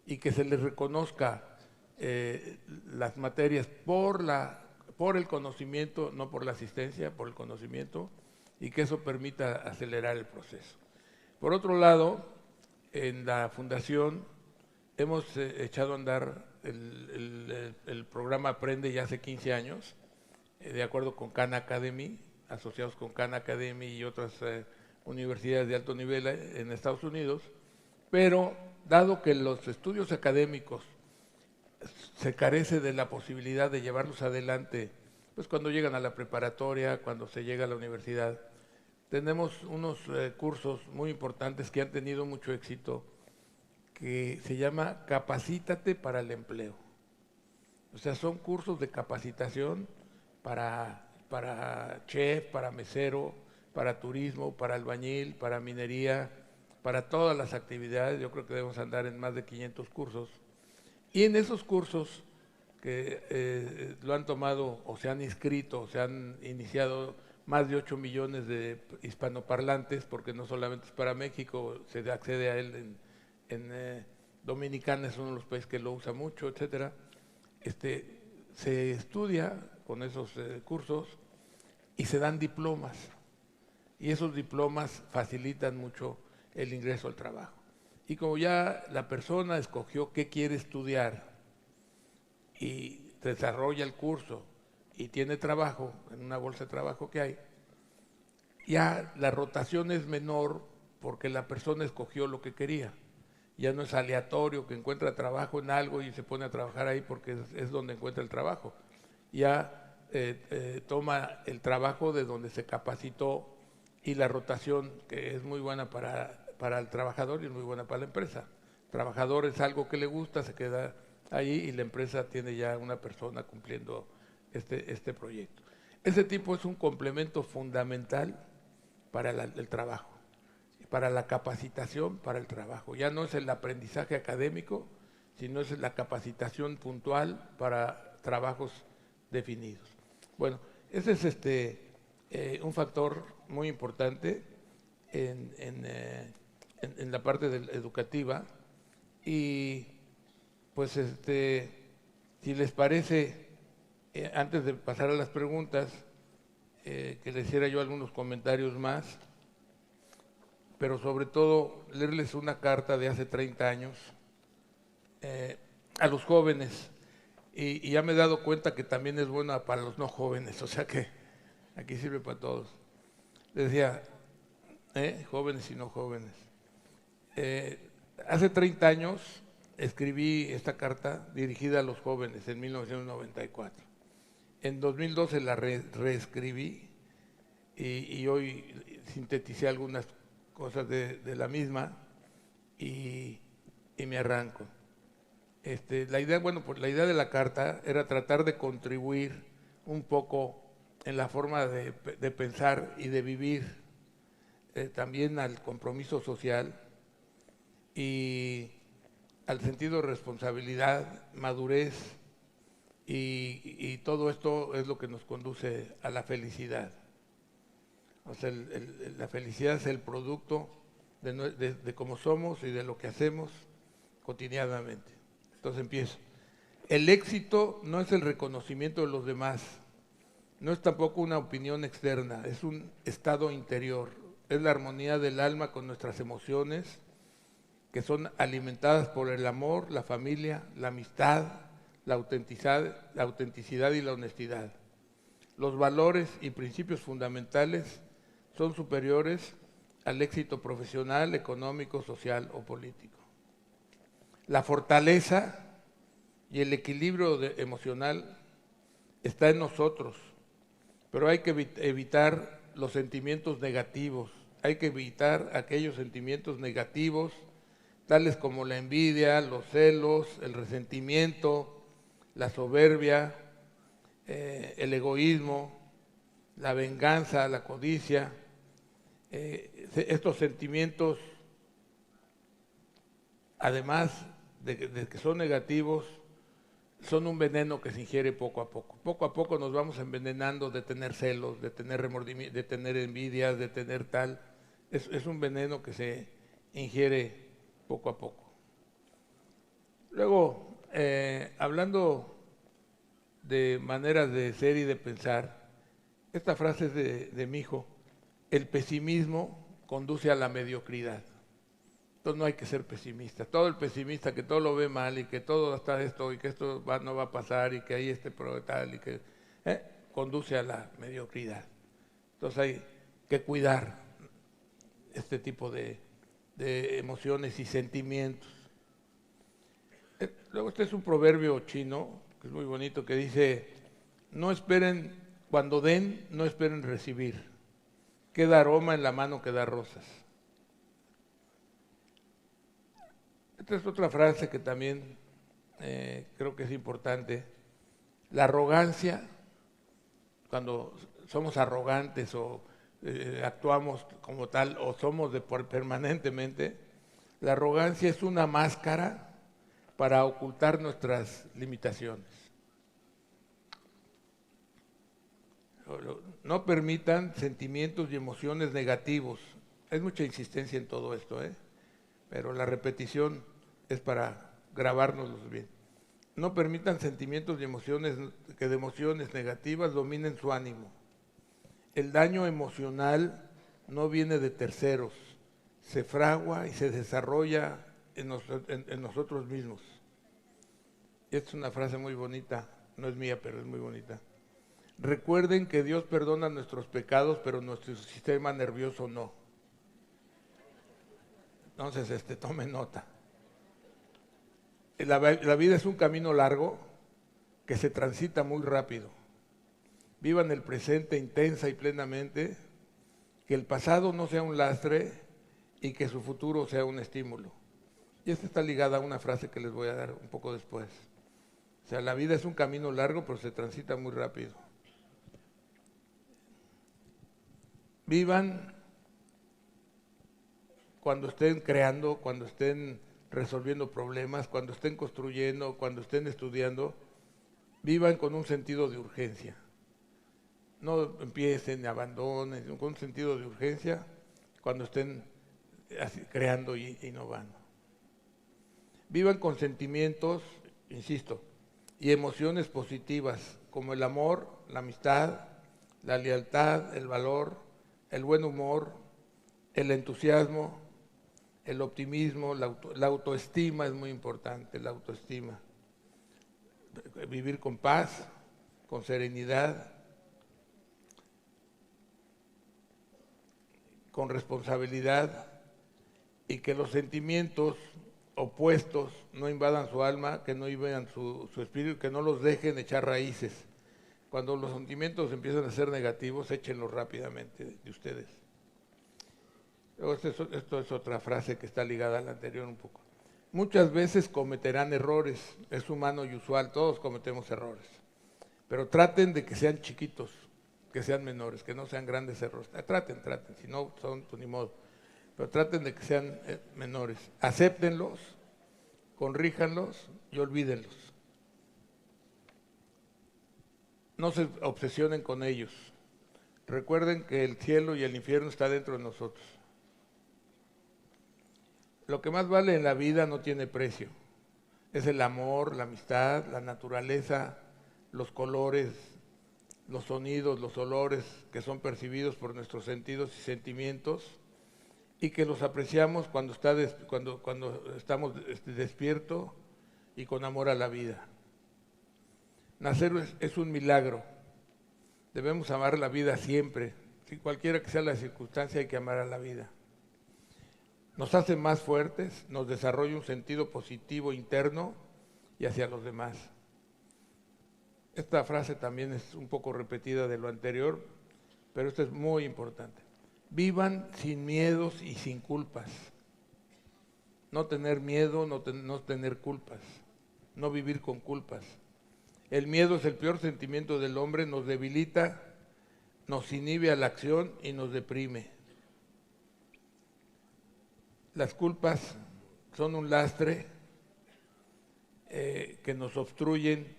[SPEAKER 6] y que se les reconozca las materias por el conocimiento, no por la asistencia, por el conocimiento, y que eso permita acelerar el proceso. Por otro lado, en la Fundación hemos echado a andar el programa Aprende ya hace 15 años, de acuerdo con Khan Academy, asociados con Khan Academy y otras universidades de alto nivel en Estados Unidos, pero dado que los estudios académicos se carece de la posibilidad de llevarlos adelante, pues cuando llegan a la preparatoria, cuando se llega a la universidad, tenemos unos cursos muy importantes que han tenido mucho éxito, que se llama Capacítate para el Empleo. O sea, son cursos de capacitación para chef, para mesero, para turismo, para albañil, para minería, para todas las actividades. Yo creo que debemos andar en más de 500 cursos. Y en esos cursos que lo han tomado o se han inscrito, se han iniciado más de 8 millones de hispanoparlantes, porque no solamente es para México, se accede a él en Dominicana, es uno de los países que lo usa mucho, etcétera. Se estudia con esos cursos y se dan diplomas, y esos diplomas facilitan mucho el ingreso al trabajo. Y como ya la persona escogió qué quiere estudiar y desarrolla el curso y tiene trabajo, en una bolsa de trabajo que hay, ya la rotación es menor porque la persona escogió lo que quería. Ya no es aleatorio que encuentra trabajo en algo y se pone a trabajar ahí porque es donde encuentra el trabajo. Ya toma el trabajo de donde se capacitó, y la rotación, que es muy buena para el trabajador y es muy buena para la empresa. El trabajador es algo que le gusta, se queda ahí, y la empresa tiene ya una persona cumpliendo este proyecto. Ese tipo es un complemento fundamental para el trabajo, para la capacitación para el trabajo. Ya no es el aprendizaje académico, sino es la capacitación puntual para trabajos definidos. Bueno, ese es un factor muy importante en la parte educativa. Y pues si les parece, antes de pasar a las preguntas, que les hiciera yo algunos comentarios más, pero sobre todo leerles una carta de hace 30 años a los jóvenes, y ya me he dado cuenta que también es buena para los no jóvenes, o sea que aquí sirve para todos. Les decía, jóvenes y no jóvenes. Hace 30 años escribí esta carta dirigida a los jóvenes en 1994. En 2012 la reescribí y hoy sinteticé algunas cosas de la misma y me arranco. La idea de la carta era tratar de contribuir un poco en la forma de pensar y de vivir, también al compromiso social y al sentido de responsabilidad, madurez, y todo esto es lo que nos conduce a la felicidad. O sea, la felicidad es el producto de cómo somos y de lo que hacemos cotidianamente. Entonces empiezo. El éxito no es el reconocimiento de los demás, no es tampoco una opinión externa, es un estado interior, es la armonía del alma con nuestras emociones, que son alimentadas por el amor, la familia, la amistad, la autenticidad y la honestidad. Los valores y principios fundamentales son superiores al éxito profesional, económico, social o político. La fortaleza y el equilibrio emocional está en nosotros, pero hay que evitar los sentimientos negativos, hay que evitar aquellos sentimientos negativos, tales como la envidia, los celos, el resentimiento, la soberbia, el egoísmo, la venganza, la codicia. Estos sentimientos, además de que son negativos, son un veneno que se ingiere poco a poco. Poco a poco nos vamos envenenando de tener celos, de tener remordimiento, de tener envidias, de tener tal. Es un veneno que se ingiere poco a poco. Luego, hablando de maneras de ser y de pensar, esta frase es de mi hijo: el pesimismo conduce a la mediocridad. Entonces no hay que ser pesimista. Todo el pesimista que todo lo ve mal y que todo está esto y que esto no va a pasar y que ahí tal y que conduce a la mediocridad. Entonces hay que cuidar este tipo de emociones y sentimientos. Luego es un proverbio chino que es muy bonito, que dice: no esperen, cuando den, no esperen recibir. Queda aroma en la mano que da rosas. Esta es otra frase que también creo que es importante. La arrogancia, cuando somos arrogantes o actuamos como tal o somos permanentemente, la arrogancia es una máscara para ocultar nuestras limitaciones. No permitan sentimientos y emociones negativos. Hay mucha insistencia en todo esto, pero la repetición es para grabárnoslos bien. No permitan sentimientos y emociones negativas dominen su ánimo. El daño emocional no viene de terceros, se fragua y se desarrolla en nosotros mismos. Esta es una frase muy bonita, no es mía, pero es muy bonita. Recuerden que Dios perdona nuestros pecados, pero nuestro sistema nervioso no. Entonces, tomen nota. La vida es un camino largo que se transita muy rápido. Vivan el presente intensa y plenamente, que el pasado no sea un lastre y que su futuro sea un estímulo. Y esta está ligada a una frase que les voy a dar un poco después. O sea, la vida es un camino largo, pero se transita muy rápido. Vivan cuando estén creando, cuando estén resolviendo problemas, cuando estén construyendo, cuando estén estudiando, vivan con un sentido de urgencia. No empiecen, abandonen, con un sentido de urgencia cuando estén creando e innovando. Vivan con sentimientos, insisto, y emociones positivas, como el amor, la amistad, la lealtad, el valor, el buen humor, el entusiasmo, el optimismo, la autoestima es muy importante, la autoestima. Vivir con paz, con serenidad, con responsabilidad, y que los sentimientos opuestos no invadan su alma, que no invadan su espíritu, que no los dejen echar raíces. Cuando los sentimientos empiezan a ser negativos, échenlos rápidamente de ustedes. Luego, esto es otra frase que está ligada a la anterior un poco. Muchas veces cometerán errores, es humano y usual, todos cometemos errores, pero traten de que sean chiquitos, que sean menores, que no sean grandes errores. Traten, si no son, pues ni modo, pero traten de que sean menores. Acéptenlos, corríjanlos y olvídenlos. No se obsesionen con ellos. Recuerden que el cielo y el infierno está dentro de nosotros. Lo que más vale en la vida no tiene precio. Es el amor, la amistad, la naturaleza, los colores, los sonidos, los olores que son percibidos por nuestros sentidos y sentimientos, y que los apreciamos cuando estamos despiertos y con amor a la vida. Nacer es un milagro. Debemos amar la vida siempre. Si cualquiera que sea la circunstancia, hay que amar a la vida. Nos hace más fuertes, nos desarrolla un sentido positivo interno y hacia los demás. Esta frase también es un poco repetida de lo anterior, pero esto es muy importante. Vivan sin miedos y sin culpas. No tener miedo, no tener culpas. No vivir con culpas. El miedo es el peor sentimiento del hombre, nos debilita, nos inhibe a la acción y nos deprime. Las culpas son un lastre que nos obstruyen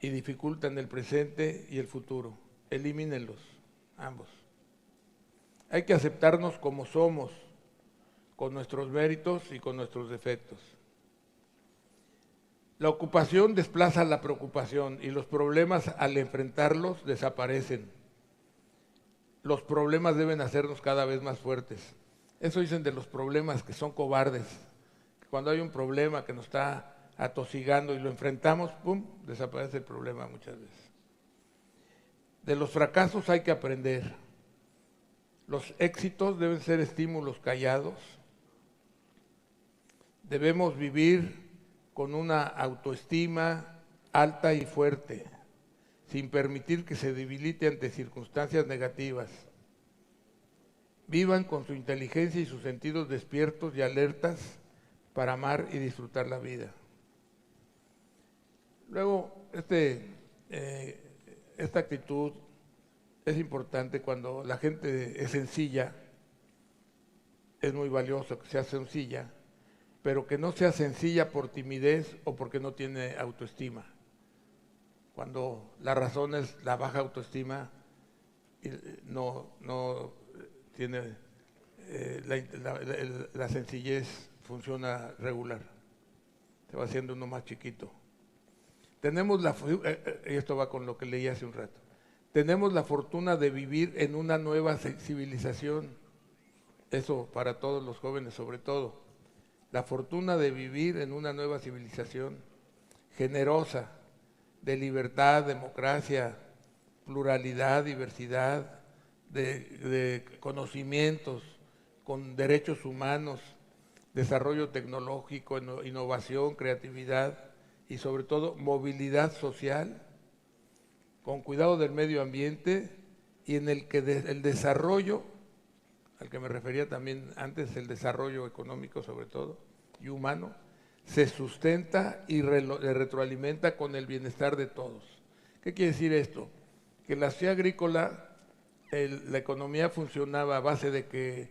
[SPEAKER 6] y dificultan el presente y el futuro. Elimínenlos, ambos. Hay que aceptarnos como somos, con nuestros méritos y con nuestros defectos. La ocupación desplaza la preocupación y los problemas al enfrentarlos desaparecen. Los problemas deben hacernos cada vez más fuertes. Eso dicen de los problemas que son cobardes. Cuando hay un problema que nos está atosigando y lo enfrentamos, ¡pum!, desaparece el problema muchas veces. De los fracasos hay que aprender. Los éxitos deben ser estímulos callados. Debemos vivir con una autoestima alta y fuerte, sin permitir que se debilite ante circunstancias negativas. Vivan con su inteligencia y sus sentidos despiertos y alertas para amar y disfrutar la vida. Luego, esta actitud es importante cuando la gente es sencilla, es muy valioso que sea sencilla, pero que no sea sencilla por timidez o porque no tiene autoestima. Cuando la razón es la baja autoestima, no tiene la sencillez, funciona regular, se va haciendo uno más chiquito. Tenemos y esto va con lo que leí hace un rato, tenemos la fortuna de vivir en una nueva civilización, eso para todos los jóvenes sobre todo, la fortuna de vivir en una nueva civilización generosa, de libertad, democracia, pluralidad, diversidad, de conocimientos, con derechos humanos, desarrollo tecnológico, innovación, creatividad y sobre todo movilidad social, con cuidado del medio ambiente y en el que el desarrollo, al que me refería también antes, el desarrollo económico sobre todo y humano, se sustenta y retroalimenta con el bienestar de todos. ¿Qué quiere decir esto? Que la sociedad agrícola, la economía funcionaba a base de que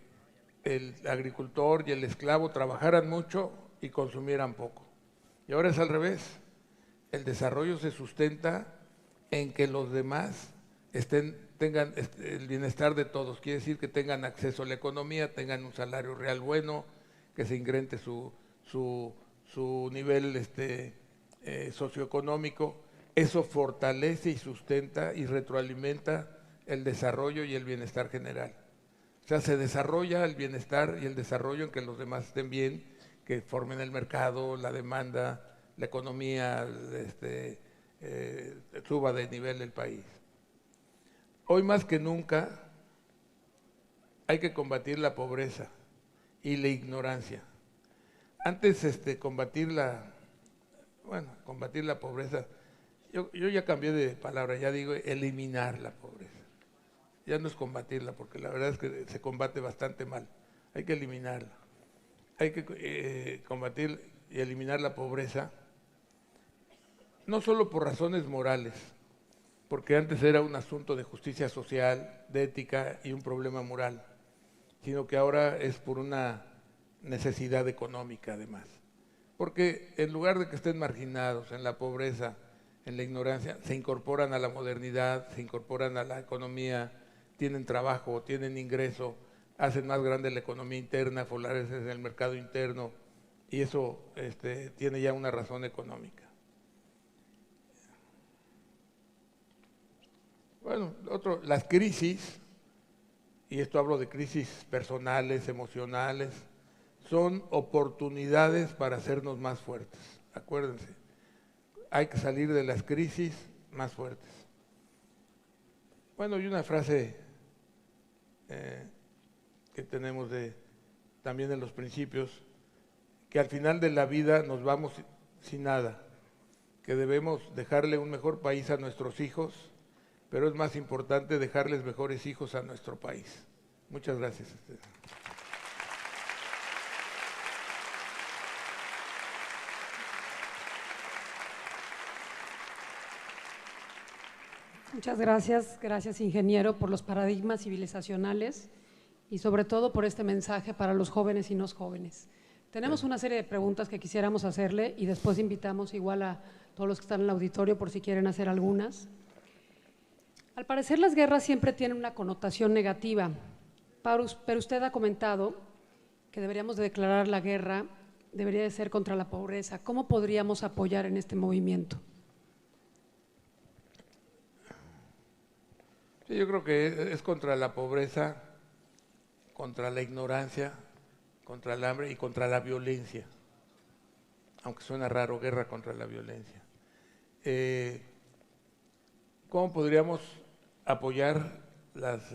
[SPEAKER 6] el agricultor y el esclavo trabajaran mucho y consumieran poco. Y ahora es al revés. El desarrollo se sustenta en que los demás tengan el bienestar de todos. Quiere decir que tengan acceso a la economía, tengan un salario real bueno, que se incremente su nivel socioeconómico. Eso fortalece y sustenta y retroalimenta el desarrollo y el bienestar general. O sea, se desarrolla el bienestar y el desarrollo en que los demás estén bien, que formen el mercado, la demanda, la economía, suba de nivel el país. Hoy más que nunca hay que combatir la pobreza y la ignorancia. Antes combatir la pobreza, yo ya cambié de palabra, ya digo eliminar la pobreza. Ya no es combatirla, porque la verdad es que se combate bastante mal. Hay que eliminarla. Hay que combatir y eliminar la pobreza, no solo por razones morales, porque antes era un asunto de justicia social, de ética y un problema moral, sino que ahora es por una necesidad económica además. Porque en lugar de que estén marginados en la pobreza, en la ignorancia, se incorporan a la modernidad, se incorporan a la economía, tienen trabajo, tienen ingreso, hacen más grande la economía interna, fortalecen el mercado interno, y eso tiene ya una razón económica. Bueno, las crisis, y esto hablo de crisis personales, emocionales, son oportunidades para hacernos más fuertes. Acuérdense, hay que salir de las crisis más fuertes. Bueno, y una frase que tenemos también de los principios, que al final de la vida nos vamos sin nada, que debemos dejarle un mejor país a nuestros hijos, pero es más importante dejarles mejores hijos a nuestro país. Muchas gracias.
[SPEAKER 7] Muchas gracias ingeniero por los paradigmas civilizacionales y sobre todo por este mensaje para los jóvenes y no jóvenes. Tenemos una serie de preguntas que quisiéramos hacerle y después invitamos igual a todos los que están en el auditorio por si quieren hacer algunas. Al parecer las guerras siempre tienen una connotación negativa, pero usted ha comentado que deberíamos de declarar la guerra, debería de ser contra la pobreza. ¿Cómo podríamos apoyar en este movimiento?
[SPEAKER 6] Sí, yo creo que es contra la pobreza, contra la ignorancia, contra el hambre y contra la violencia. Aunque suena raro, guerra contra la violencia. ¿Cómo podríamos apoyar las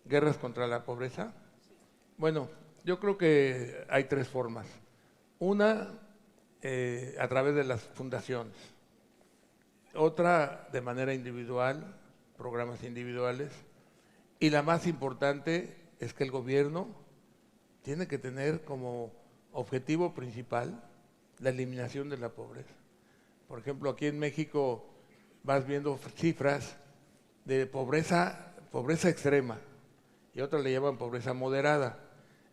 [SPEAKER 6] guerras contra la pobreza? Bueno, yo creo que hay tres formas. Una, a través de las fundaciones. Otra, de manera individual, programas individuales, y la más importante es que el gobierno tiene que tener como objetivo principal la eliminación de la pobreza. Por ejemplo, aquí en México vas viendo cifras de pobreza extrema y otras le llaman pobreza moderada.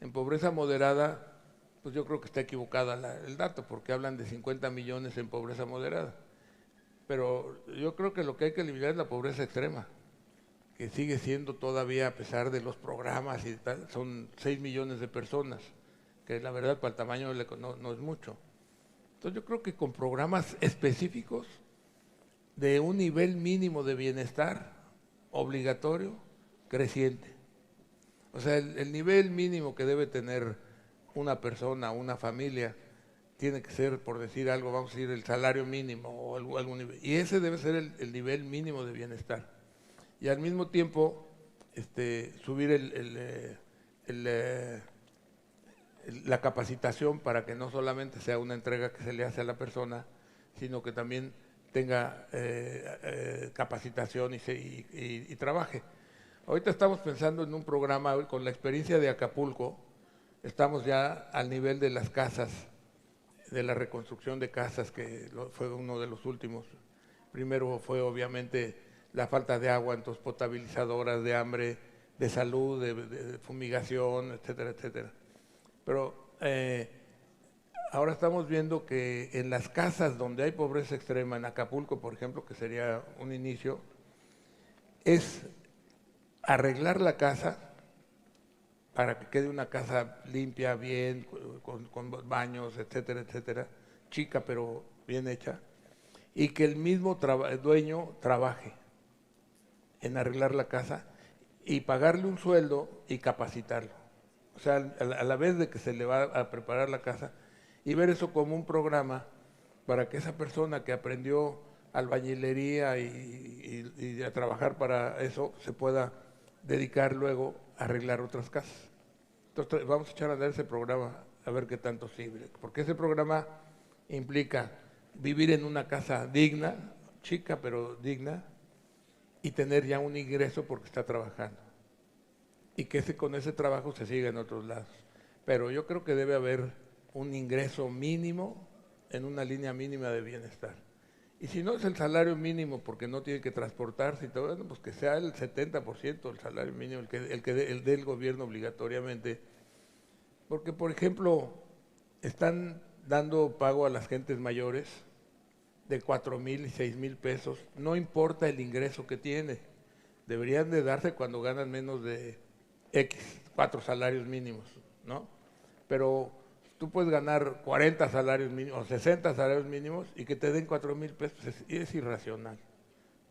[SPEAKER 6] En pobreza moderada, pues yo creo que está equivocada el dato, porque hablan de 50 millones en pobreza moderada. Pero yo creo que lo que hay que eliminar es la pobreza extrema, que sigue siendo todavía, a pesar de los programas y tal, son 6 millones de personas, que la verdad para el tamaño no es mucho. Entonces yo creo que con programas específicos de un nivel mínimo de bienestar obligatorio, creciente. O sea, el nivel mínimo que debe tener una persona, una familia, tiene que ser, por decir algo, vamos a decir, el salario mínimo o algún nivel. Y ese debe ser el nivel mínimo de bienestar. Y al mismo tiempo, subir la capacitación para que no solamente sea una entrega que se le hace a la persona, sino que también tenga capacitación y trabaje. Ahorita estamos pensando en un programa, con la experiencia de Acapulco, estamos ya al nivel de las casas, de la reconstrucción de casas, que fue uno de los últimos. Primero fue obviamente la falta de agua, entonces potabilizadoras, de hambre, de salud, de fumigación, etcétera, etcétera. Pero ahora estamos viendo que en las casas donde hay pobreza extrema, en Acapulco, por ejemplo, que sería un inicio, es arreglar la casa para que quede una casa limpia, bien, con baños, etcétera, etcétera, chica pero bien hecha, y que el mismo dueño trabaje en arreglar la casa y pagarle un sueldo y capacitarlo. O sea, a la vez de que se le va a preparar la casa, y ver eso como un programa para que esa persona que aprendió albañilería y a trabajar para eso se pueda dedicar luego a arreglar otras casas. Entonces vamos a echar a andar ese programa a ver qué tanto sirve, porque ese programa implica vivir en una casa digna, chica pero digna, y tener ya un ingreso porque está trabajando. Y que con ese trabajo se siga en otros lados. Pero yo creo que debe haber un ingreso mínimo en una línea mínima de bienestar. Y si no es el salario mínimo porque no tiene que transportarse y todo, bueno, pues que sea el 70% del salario mínimo, el del gobierno obligatoriamente. Porque, por ejemplo, están dando pago a las gentes mayores de 4,000 y 6,000 pesos, no importa el ingreso que tiene. Deberían de darse cuando ganan menos de X, 4 salarios mínimos, ¿no? Pero tú puedes ganar 40 salarios mínimos o 60 salarios mínimos y que te den 4,000 pesos, es irracional.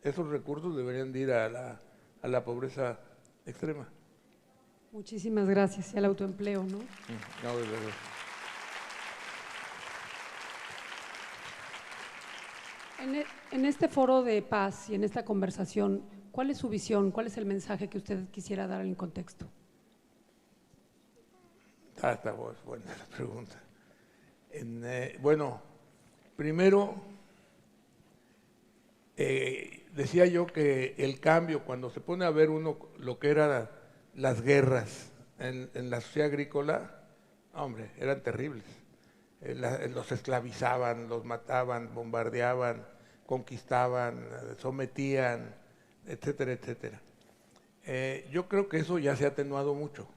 [SPEAKER 6] Esos recursos deberían de ir a la pobreza extrema.
[SPEAKER 7] Muchísimas gracias. Y al autoempleo, ¿no?
[SPEAKER 6] No, de verdad.
[SPEAKER 7] En este foro de paz y en esta conversación, ¿cuál es su visión? ¿Cuál es el mensaje que usted quisiera dar en contexto?
[SPEAKER 6] Está buena la pregunta. Bueno, primero, decía yo que el cambio, cuando se pone a ver uno lo que eran las guerras en la sociedad agrícola, hombre, eran terribles. Los esclavizaban, los mataban, bombardeaban, conquistaban, sometían, etcétera, etcétera. Yo creo que eso ya se ha atenuado mucho,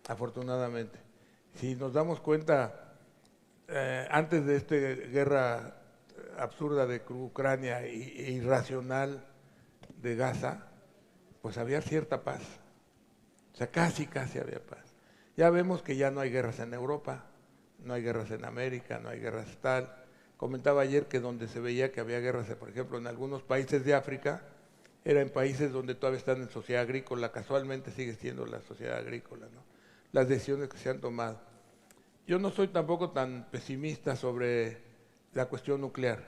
[SPEAKER 6] afortunadamente. Si nos damos cuenta, antes de esta guerra absurda de Ucrania e irracional de Gaza, pues había cierta paz. O sea, casi había paz. Ya vemos que ya no hay guerras en Europa, no hay guerras en América, no hay guerras tal. Comentaba ayer que donde se veía que había guerras, por ejemplo, en algunos países de África, era en países donde todavía están en sociedad agrícola, casualmente sigue siendo la sociedad agrícola, ¿no? Las decisiones que se han tomado. Yo no soy tampoco tan pesimista sobre la cuestión nuclear.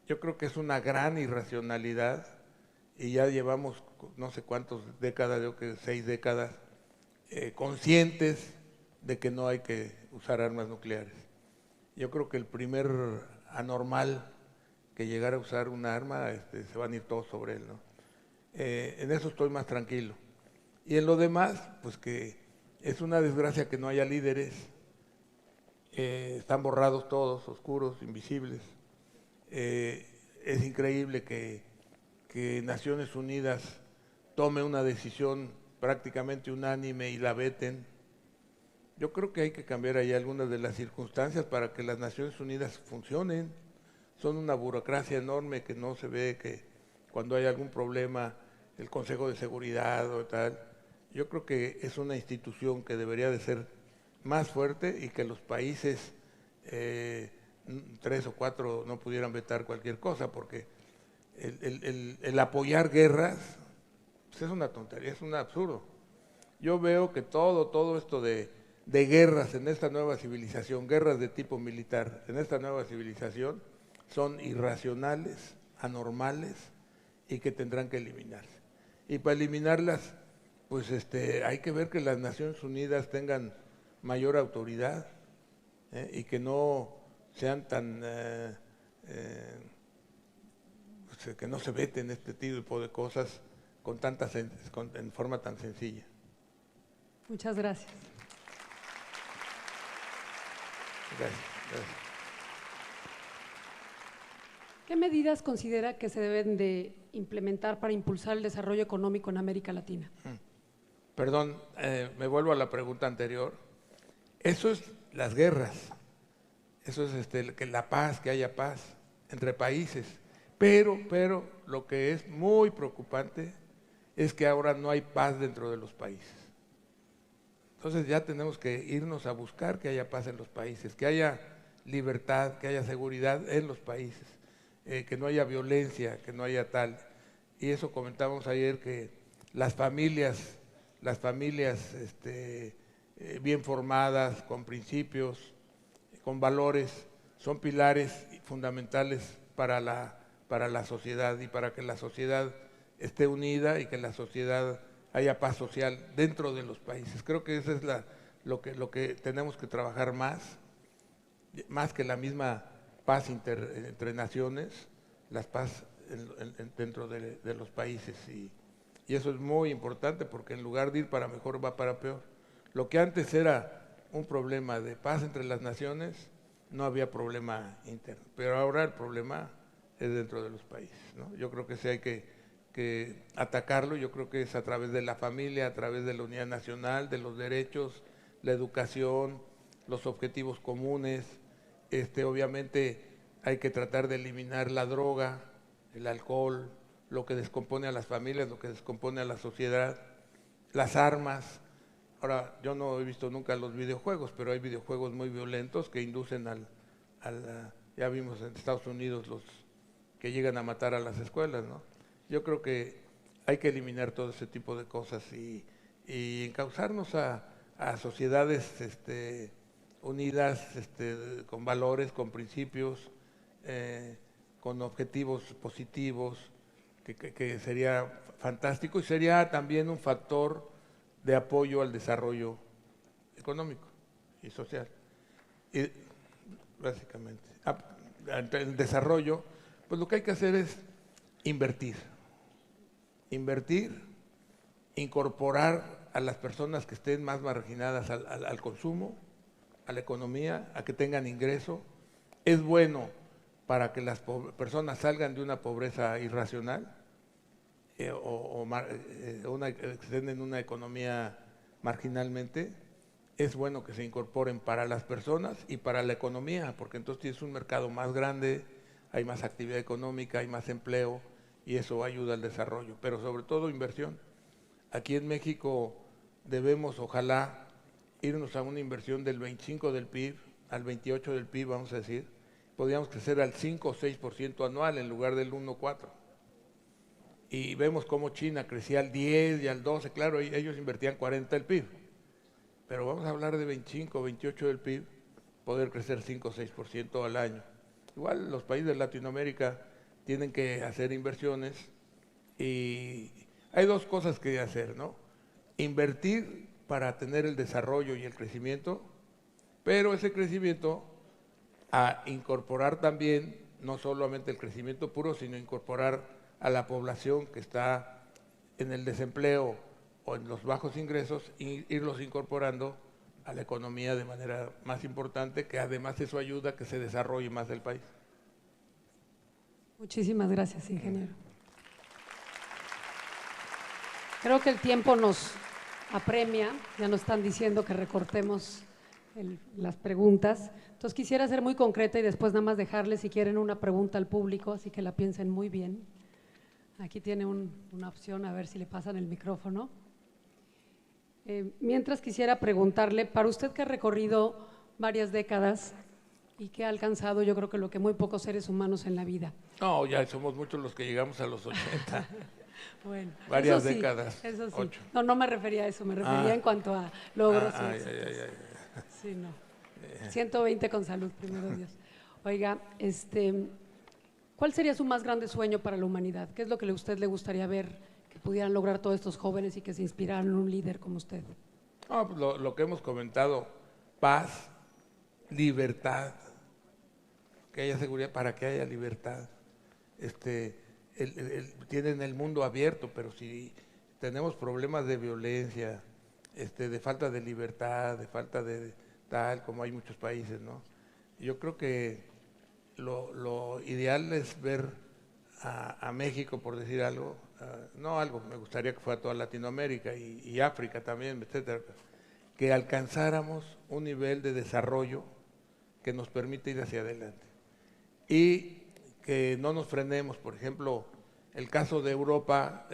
[SPEAKER 6] Yo creo que es una gran irracionalidad y ya llevamos no sé cuántas décadas, creo que 6 décadas, conscientes de que no hay que usar armas nucleares. Yo creo que el primer anormal que llegara a usar un arma, se van a ir todos sobre él, ¿no? En eso estoy más tranquilo. Y en lo demás, pues que es una desgracia que no haya líderes, están borrados todos, oscuros, invisibles. Es increíble que Naciones Unidas tome una decisión prácticamente unánime y la veten. Yo creo que hay que cambiar ahí algunas de las circunstancias para que las Naciones Unidas funcionen. Son una burocracia enorme que no se ve que cuando hay algún problema, el Consejo de Seguridad o tal. Yo creo que es una institución que debería de ser más fuerte y que los países 3 o 4 no pudieran vetar cualquier cosa, porque el apoyar guerras pues es una tontería, es un absurdo. Yo veo que todo esto de de guerras en esta nueva civilización, guerras de tipo militar en esta nueva civilización, son irracionales, anormales y que tendrán que eliminarse. Y para eliminarlas, pues hay que ver que las Naciones Unidas tengan mayor autoridad y que no sean tan, pues, que no se veten este tipo de cosas en forma tan sencilla.
[SPEAKER 7] Muchas gracias.
[SPEAKER 6] Gracias.
[SPEAKER 7] ¿Qué medidas considera que se deben de implementar para impulsar el desarrollo económico en América Latina?
[SPEAKER 6] Perdón, me vuelvo a la pregunta anterior. Eso es las guerras, eso es que la paz, que haya paz entre países. Pero lo que es muy preocupante es que ahora no hay paz dentro de los países. Entonces ya tenemos que irnos a buscar que haya paz en los países, que haya libertad, que haya seguridad en los países, que no haya violencia, que no haya tal. Y eso comentábamos ayer, que las familias bien formadas, con principios, con valores, son pilares fundamentales para la sociedad y para que la sociedad esté unida y que la sociedad haya paz social dentro de los países. Creo que eso es lo que tenemos que trabajar más que la misma paz entre naciones, la paz dentro de los países. Y eso es muy importante, porque en lugar de ir para mejor, va para peor. Lo que antes era un problema de paz entre las naciones, no había problema interno, pero ahora el problema es dentro de los países, ¿no? Yo creo que sí hay que atacarlo. Yo creo que es a través de la familia, a través de la unidad nacional, de los derechos, la educación, los objetivos comunes. Obviamente hay que tratar de eliminar la droga, el alcohol, lo que descompone a las familias, lo que descompone a la sociedad, las armas. Ahora, yo no he visto nunca los videojuegos, pero hay videojuegos muy violentos que inducen ya vimos en Estados Unidos los que llegan a matar a las escuelas, ¿no? Yo creo que hay que eliminar todo ese tipo de cosas y encauzarnos a sociedades unidas, con valores, con principios, con objetivos positivos, que sería fantástico y sería también un factor de apoyo al desarrollo económico y social. Y básicamente, el desarrollo, pues lo que hay que hacer es invertir, incorporar a las personas que estén más marginadas al consumo, a la economía, a que tengan ingreso. Es bueno para que las personas salgan de una pobreza irracional que estén en una economía marginalmente. Es bueno que se incorporen para las personas y para la economía, porque entonces tienes un mercado más grande, hay más actividad económica, hay más empleo, y eso ayuda al desarrollo, pero sobre todo inversión. Aquí en México debemos, ojalá, irnos a una inversión del 25 del PIB al 28 del PIB, vamos a decir. Podríamos crecer al 5 o 6% anual en lugar del 1,4. Y vemos cómo China crecía al 10 y al 12, claro, ellos invertían 40 del PIB. Pero vamos a hablar de 25 o 28 del PIB, poder crecer 5 o 6% al año. Igual los países de Latinoamérica tienen que hacer inversiones y hay dos cosas que hacer, ¿no? Invertir para tener el desarrollo y el crecimiento, pero ese crecimiento a incorporar también, no solamente el crecimiento puro, sino incorporar a la población que está en el desempleo o en los bajos ingresos, e irlos incorporando a la economía de manera más importante, que además eso ayuda a que se desarrolle más el país.
[SPEAKER 7] Muchísimas gracias, ingeniero. Creo que el tiempo nos apremia, ya nos están diciendo que recortemos las preguntas. Entonces quisiera ser muy concreta y después nada más dejarles, si quieren, una pregunta al público, así que la piensen muy bien. Aquí tiene una opción, a ver si le pasan el micrófono. Mientras quisiera preguntarle, para usted que ha recorrido varias décadas y que ha alcanzado, yo creo que lo que muy pocos seres humanos en la vida.
[SPEAKER 6] No, ya somos muchos los que llegamos a los 80.
[SPEAKER 7] Bueno,
[SPEAKER 6] varias
[SPEAKER 7] eso sí,
[SPEAKER 6] décadas.
[SPEAKER 7] Eso sí.
[SPEAKER 6] 8.
[SPEAKER 7] No me refería a eso, me refería en cuanto a logros. Sí, no. 120 con salud, primero Dios. Oiga, ¿cuál sería su más grande sueño para la humanidad? ¿Qué es lo que a usted le gustaría ver que pudieran lograr todos estos jóvenes y que se inspiraran en un líder como usted?
[SPEAKER 6] No, pues lo que hemos comentado, paz, libertad, que haya seguridad para que haya libertad. Tienen el mundo abierto, pero si tenemos problemas de violencia, de falta de libertad, de falta de tal, como hay muchos países, ¿no? Yo creo que lo ideal es ver a México, por decir algo, me gustaría que fuera toda Latinoamérica y África también, etcétera, que alcanzáramos un nivel de desarrollo que nos permite ir hacia adelante. Y que no nos frenemos. Por ejemplo, el caso de Europa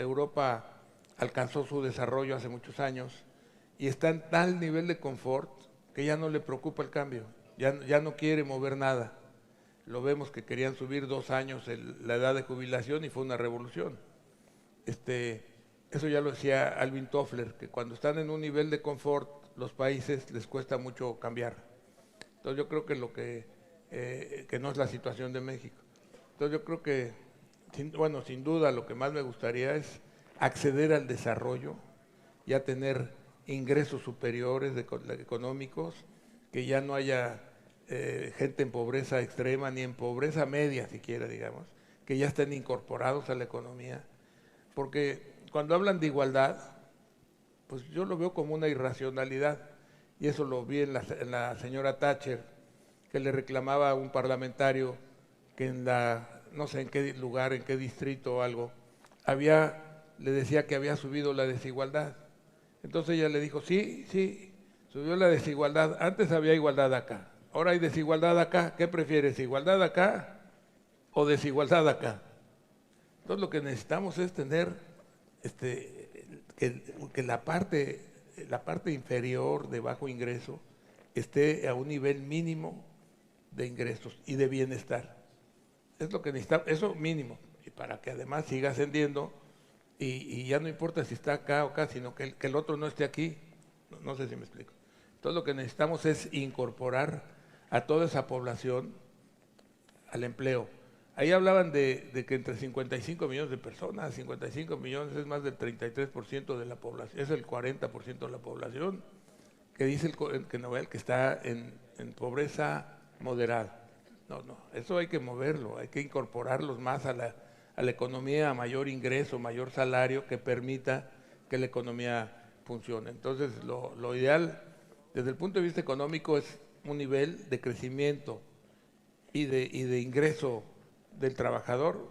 [SPEAKER 6] alcanzó su desarrollo hace muchos años y está en tal nivel de confort que ya no le preocupa el cambio, ya no quiere mover nada. Lo vemos que querían subir 2 años la edad de jubilación y fue una revolución. Eso ya lo decía Alvin Toffler, que cuando están en un nivel de confort, los países les cuesta mucho cambiar. Entonces yo creo que no es la situación de México. Entonces yo creo que, sin duda, lo que más me gustaría es acceder al desarrollo, ya tener ingresos superiores económicos, que ya no haya gente en pobreza extrema, ni en pobreza media siquiera, digamos, que ya estén incorporados a la economía. Porque cuando hablan de igualdad, pues yo lo veo como una irracionalidad, y eso lo vi en la señora Thatcher, que le reclamaba a un parlamentario que no sé en qué lugar, en qué distrito o algo, le decía que había subido la desigualdad. Entonces ella le dijo, sí, subió la desigualdad, antes había igualdad acá, ahora hay desigualdad acá, ¿qué prefieres, igualdad acá o desigualdad acá? Entonces lo que necesitamos es tener que la parte inferior de bajo ingreso esté a un nivel mínimo de ingresos y de bienestar. Es lo que necesitamos, eso mínimo, y para que además siga ascendiendo y ya no importa si está acá o acá, sino que el otro no esté aquí. No sé si me explico. Entonces lo que necesitamos es incorporar a toda esa población al empleo. Ahí hablaban de que entre 55 millones de personas, 55 millones es más del 33% de la población, es el 40% de la población, que dice que está en pobreza moderada. No, eso hay que moverlo, hay que incorporarlos más a la economía, a mayor ingreso, mayor salario que permita que la economía funcione. Entonces, lo ideal desde el punto de vista económico es un nivel de crecimiento y de ingreso del trabajador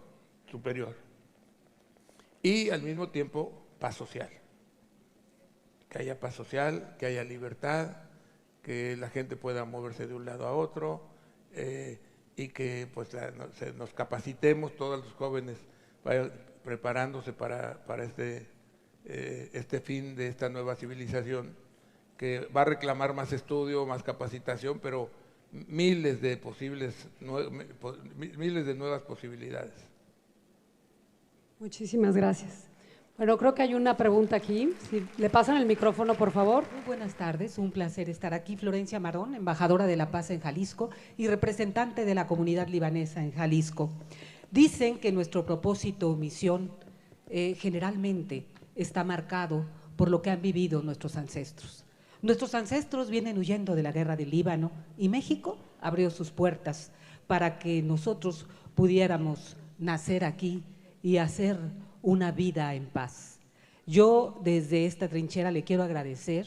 [SPEAKER 6] superior. Y al mismo tiempo, paz social. Que haya paz social, que haya libertad, que la gente pueda moverse de un lado a otro, y que pues nos capacitemos, todos los jóvenes vayan preparándose para este fin de esta nueva civilización, que va a reclamar más estudio, más capacitación, pero miles de nuevas posibilidades.
[SPEAKER 7] Muchísimas gracias. Bueno, creo que hay una pregunta aquí. Si le pasan el micrófono, por favor.
[SPEAKER 8] Muy buenas tardes, un placer estar aquí. Florencia Marón, embajadora de la paz en Jalisco y representante de la comunidad libanesa en Jalisco. Dicen que nuestro propósito o misión generalmente está marcado por lo que han vivido nuestros ancestros. Nuestros ancestros vienen huyendo de la guerra del Líbano y México abrió sus puertas para que nosotros pudiéramos nacer aquí y hacer una vida en paz. Yo desde esta trinchera le quiero agradecer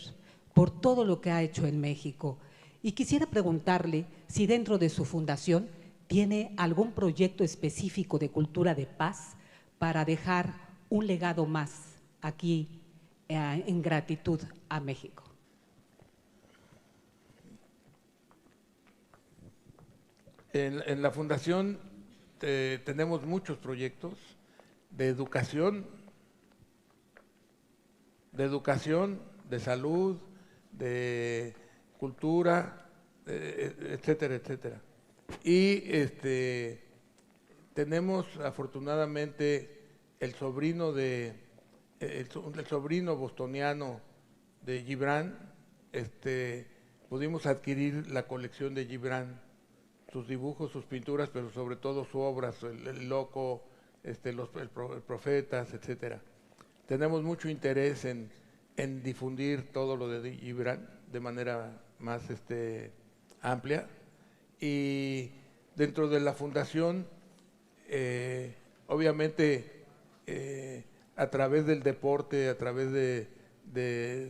[SPEAKER 8] por todo lo que ha hecho en México y quisiera preguntarle si dentro de su fundación tiene algún proyecto específico de cultura de paz para dejar un legado más aquí en gratitud a México.
[SPEAKER 6] En la fundación tenemos muchos proyectos de educación, de salud, de cultura, etcétera, etcétera. Y tenemos afortunadamente el sobrino bostoniano de Gibran, pudimos adquirir la colección de Gibran, sus dibujos, sus pinturas, pero sobre todo su obra, el Loco, el Profetas, etcétera. Tenemos mucho interés en difundir todo lo de Gibran de manera más amplia, y dentro de la fundación, obviamente, a través del deporte, a través de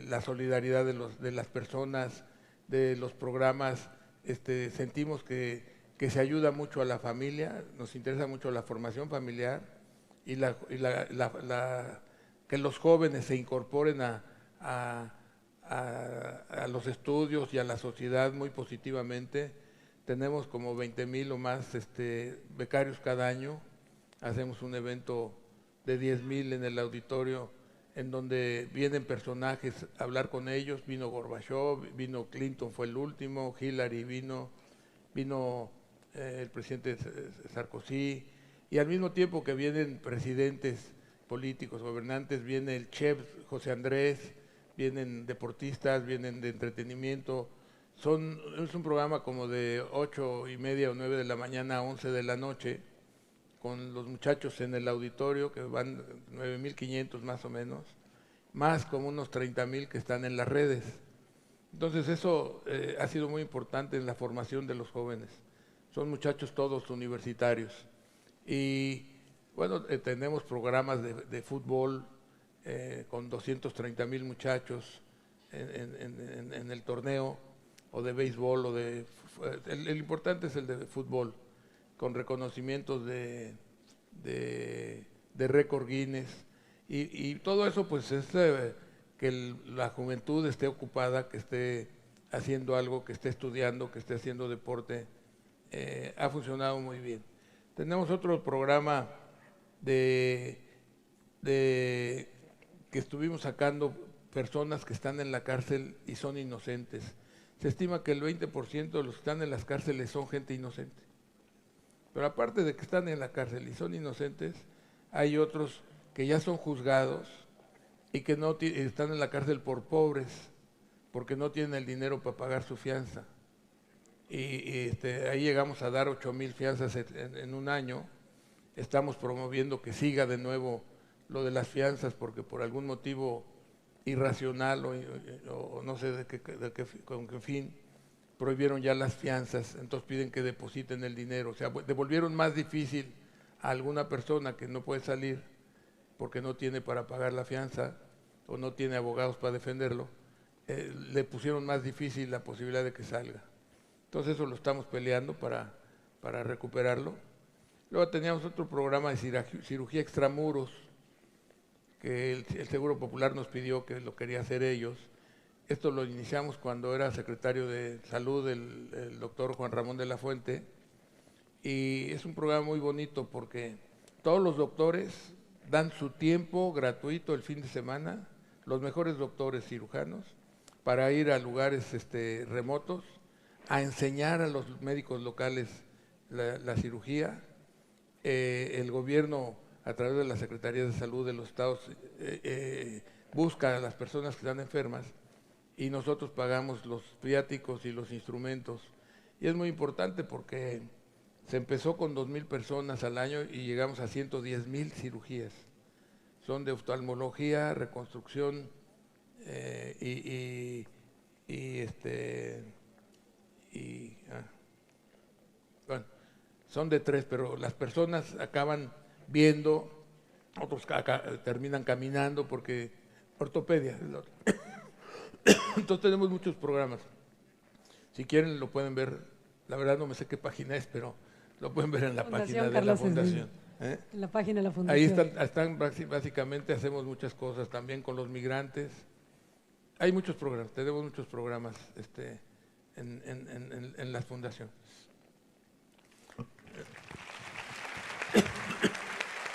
[SPEAKER 6] la solidaridad de las personas, de los programas, sentimos que se ayuda mucho a la familia, nos interesa mucho la formación familiar y que los jóvenes se incorporen a los estudios y a la sociedad muy positivamente. Tenemos como 20,000 o más becarios cada año. Hacemos un evento de 10,000 en el auditorio, en donde vienen personajes a hablar con ellos. Vino Gorbachev, vino Clinton, fue el último, Hillary vino el presidente Sarkozy, y al mismo tiempo que vienen presidentes políticos, gobernantes, viene el chef José Andrés, vienen deportistas, vienen de entretenimiento. Es un programa como de 8:30 o 9 de la mañana a 11 de la noche, con los muchachos en el auditorio, que van 9,500 más o menos, más como unos 30,000 que están en las redes. Entonces eso ha sido muy importante en la formación de los jóvenes. Son muchachos todos universitarios. Y bueno, tenemos programas de fútbol con 230,000 muchachos en el torneo, o de béisbol, el importante es el de fútbol, con reconocimientos de récord Guinness, y todo eso pues es que la juventud esté ocupada, que esté haciendo algo, que esté estudiando, que esté haciendo deporte. Ha funcionado muy bien. Tenemos otro programa que estuvimos sacando personas que están en la cárcel y son inocentes. Se estima que el 20% de los que están en las cárceles son gente inocente. Pero aparte de que están en la cárcel y son inocentes, hay otros que ya son juzgados y que no están en la cárcel por pobres, porque no tienen el dinero para pagar su fianza. Y ahí llegamos a dar 8,000 fianzas en un año. Estamos promoviendo que siga de nuevo lo de las fianzas, porque por algún motivo irracional o no sé con qué fin prohibieron ya las fianzas. Entonces piden que depositen el dinero. O sea, devolvieron más difícil a alguna persona que no puede salir porque no tiene para pagar la fianza o no tiene abogados para defenderlo. Le pusieron más difícil la posibilidad de que salga. Entonces eso lo estamos peleando para recuperarlo. Luego teníamos otro programa de cirugía extramuros, que el Seguro Popular nos pidió que lo quería hacer ellos. Esto lo iniciamos cuando era secretario de Salud el doctor Juan Ramón de la Fuente, y es un programa muy bonito porque todos los doctores dan su tiempo gratuito el fin de semana, los mejores doctores cirujanos, para ir a lugares remotos, a enseñar a los médicos locales la cirugía. El gobierno, a través de la Secretaría de Salud de los estados, busca a las personas que están enfermas y nosotros pagamos los viáticos y los instrumentos. Y es muy importante porque se empezó con 2,000 personas al año y llegamos a 110,000 cirugías. Son de oftalmología, reconstrucción bueno, son de 3, pero las personas acaban viendo, otros terminan caminando porque ortopedia es lo otro. Entonces tenemos muchos programas. Si quieren lo pueden ver, la verdad no me sé qué página es, pero lo pueden ver en la página de la fundación.
[SPEAKER 7] En la página de la fundación.
[SPEAKER 6] Ahí están básicamente, hacemos muchas cosas también con los migrantes. Hay muchos programas, tenemos muchos programas en la fundación.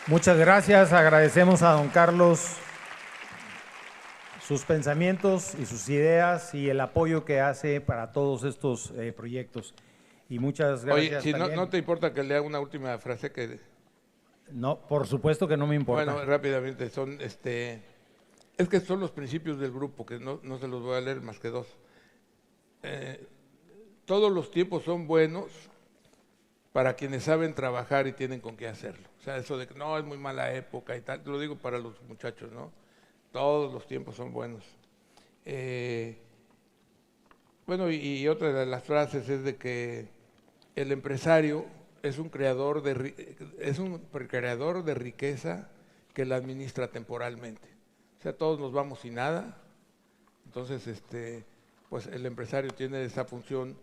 [SPEAKER 2] Muchas gracias, agradecemos a don Carlos sus pensamientos y sus ideas y el apoyo que hace para todos estos proyectos. Y muchas gracias.
[SPEAKER 6] Oye, si no te importa que lea una última frase que...
[SPEAKER 2] No, por supuesto que no me importa.
[SPEAKER 6] Bueno, rápidamente, es que son los principios del grupo, que no se los voy a leer más que 2. todos los tiempos son buenos para quienes saben trabajar y tienen con qué hacerlo. O sea, eso de que no, es muy mala época y tal, lo digo para los muchachos, ¿no? Todos los tiempos son buenos. Bueno, y otra de las frases es de que el empresario es un creador de riqueza que la administra temporalmente. O sea, todos nos vamos sin nada. Entonces, pues el empresario tiene esa función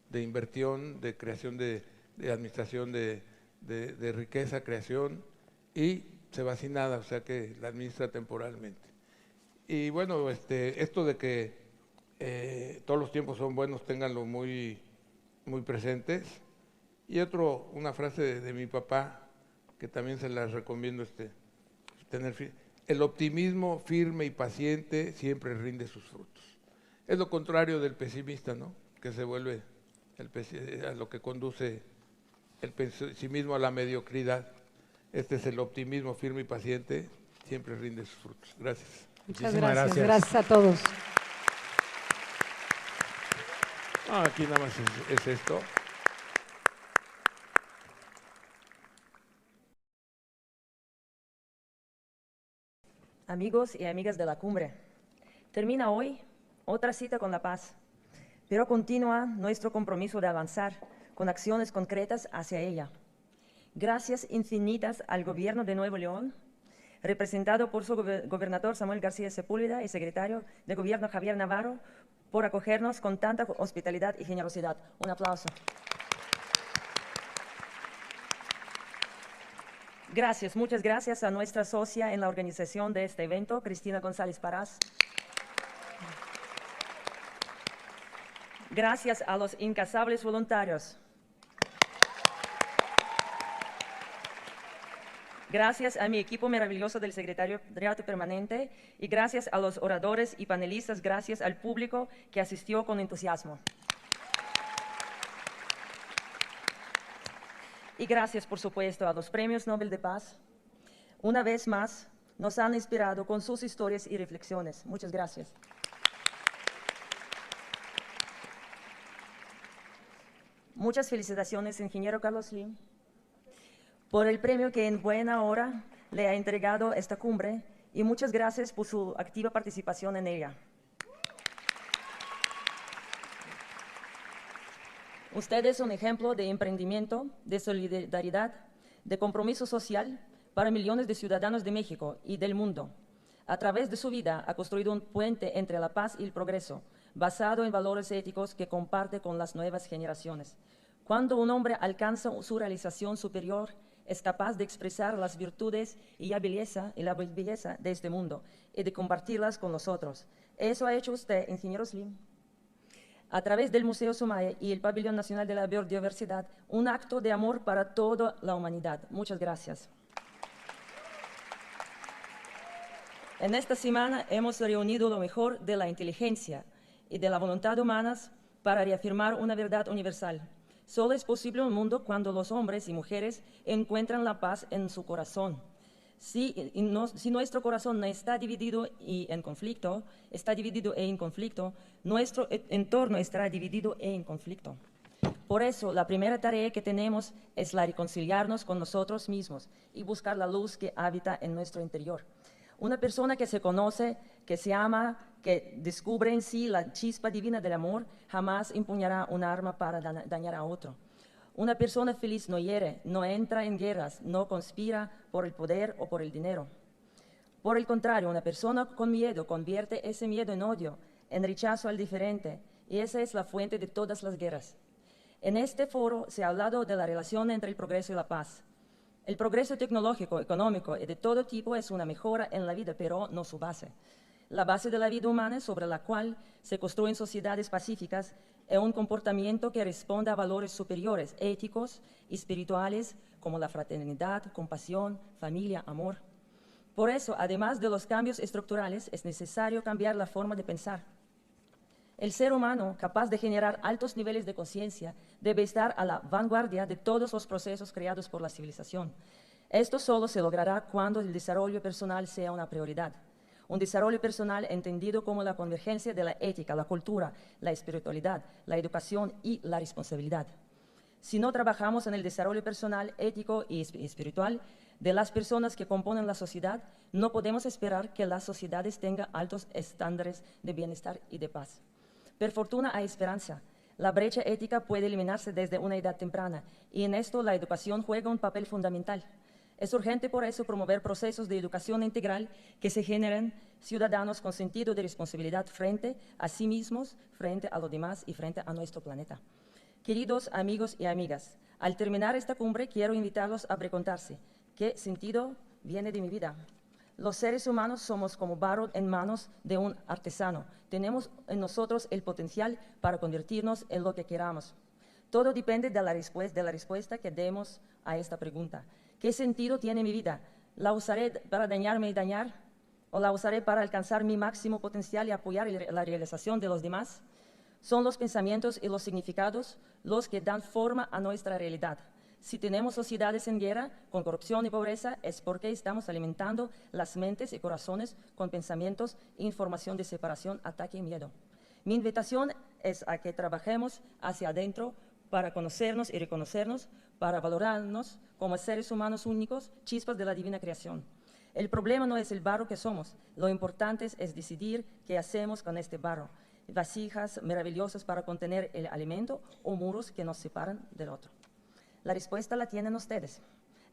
[SPEAKER 6] de inversión, de creación de administración de riqueza, creación, y se va sin nada, o sea que la administra temporalmente. Y bueno, esto de que todos los tiempos son buenos, ténganlo muy, muy presentes. Y una frase de mi papá, que también se las recomiendo, el optimismo firme y paciente siempre rinde sus frutos. Es lo contrario del pesimista, ¿no? Que se vuelve a lo que conduce el pesimismo a la mediocridad. Este es el optimismo firme y paciente, siempre rinde sus frutos. Gracias.
[SPEAKER 7] Muchas gracias. Gracias a todos.
[SPEAKER 6] Aquí nada más es esto.
[SPEAKER 9] Amigos y amigas de la cumbre, termina hoy otra cita con la paz, pero continúa nuestro compromiso de avanzar con acciones concretas hacia ella. Gracias infinitas al Gobierno de Nuevo León, representado por su gobernador Samuel García Sepúlveda y secretario de Gobierno Javier Navarro, por acogernos con tanta hospitalidad y generosidad. Un aplauso. Gracias, muchas gracias a nuestra socia en la organización de este evento, Cristina González Parás. Gracias a los incansables voluntarios. Gracias a mi equipo maravilloso del Secretariado Permanente y gracias a los oradores y panelistas, gracias al público que asistió con entusiasmo. Y gracias, por supuesto, a los Premios Nobel de Paz. Una vez más, nos han inspirado con sus historias y reflexiones. Muchas gracias. Muchas felicitaciones, ingeniero Carlos Slim, por el premio que en buena hora le ha entregado esta cumbre y muchas gracias por su activa participación en ella. Usted es un ejemplo de emprendimiento, de solidaridad, de compromiso social para millones de ciudadanos de México y del mundo. A través de su vida ha construido un puente entre la paz y el progreso, basado en valores éticos que comparte con las nuevas generaciones. Cuando un hombre alcanza su realización superior, es capaz de expresar las virtudes y la belleza de este mundo y de compartirlas con los otros. Eso ha hecho usted, ingeniero Slim, a través del Museo Sumaya y el Pabellón Nacional de la Biodiversidad, un acto de amor para toda la humanidad. Muchas gracias. En esta semana hemos reunido lo mejor de la inteligencia y de la voluntad humanas para reafirmar una verdad universal. Solo es posible un mundo cuando los hombres y mujeres encuentran la paz en su corazón. Si nuestro corazón no está dividido en conflicto, nuestro entorno estará dividido e en conflicto. Por eso, la primera tarea que tenemos es la reconciliarnos con nosotros mismos y buscar la luz que habita en nuestro interior. Una persona que se conoce, que se ama, que descubre en sí la chispa divina del amor, jamás empuñará un arma para dañar a otro. Una persona feliz no hiere, no entra en guerras, no conspira por el poder o por el dinero. Por el contrario, una persona con miedo convierte ese miedo en odio, en rechazo al diferente, y esa es la fuente de todas las guerras. En este foro se ha hablado de la relación entre el progreso y la paz. El progreso tecnológico, económico y de todo tipo es una mejora en la vida, pero no su base. La base de la vida humana sobre la cual se construyen sociedades pacíficas es un comportamiento que responde a valores superiores, éticos y espirituales, como la fraternidad, compasión, familia, amor. Por eso, además de los cambios estructurales, es necesario cambiar la forma de pensar. El ser humano, capaz de generar altos niveles de conciencia, debe estar a la vanguardia de todos los procesos creados por la civilización. Esto solo se logrará cuando el desarrollo personal sea una prioridad. Un desarrollo personal entendido como la convergencia de la ética, la cultura, la espiritualidad, la educación y la responsabilidad. Si no trabajamos en el desarrollo personal, ético y espiritual de las personas que componen la sociedad, no podemos esperar que las sociedades tengan altos estándares de bienestar y de paz. Por fortuna hay esperanza. La brecha ética puede eliminarse desde una edad temprana y en esto la educación juega un papel fundamental. Es urgente por eso promover procesos de educación integral que se generen ciudadanos con sentido de responsabilidad frente a sí mismos, frente a los demás y frente a nuestro planeta. Queridos amigos y amigas, al terminar esta cumbre quiero invitarlos a preguntarse, ¿qué sentido viene de mi vida? Los seres humanos somos como barro en manos de un artesano. Tenemos en nosotros el potencial para convertirnos en lo que queramos. Todo depende de la respuesta que demos a esta pregunta. ¿Qué sentido tiene mi vida? ¿La usaré para dañarme y dañar? ¿O la usaré para alcanzar mi máximo potencial y apoyar la realización de los demás? Son los pensamientos y los significados los que dan forma a nuestra realidad. Si tenemos sociedades en guerra, con corrupción y pobreza, es porque estamos alimentando las mentes y corazones con pensamientos e información de separación, ataque y miedo. Mi invitación es a que trabajemos hacia adentro para conocernos y reconocernos, para valorarnos como seres humanos únicos, chispas de la divina creación. El problema no es el barro que somos, lo importante es decidir qué hacemos con este barro. Vasijas maravillosas para contener el alimento o muros que nos separan del otro. La respuesta la tienen ustedes.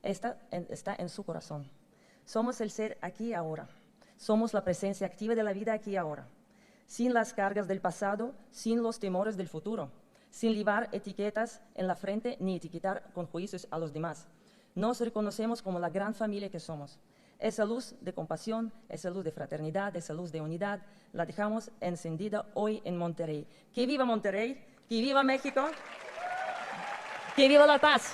[SPEAKER 9] Está en su corazón. Somos el ser aquí y ahora. Somos la presencia activa de la vida aquí y ahora. Sin las cargas del pasado, sin los temores del futuro. Sin libar etiquetas en la frente ni etiquetar con juicios a los demás. Nos reconocemos como la gran familia que somos. Esa luz de compasión, esa luz de fraternidad, esa luz de unidad, la dejamos encendida hoy en Monterrey. ¡Que viva Monterrey! ¡Que viva México! ¡Que viva la paz!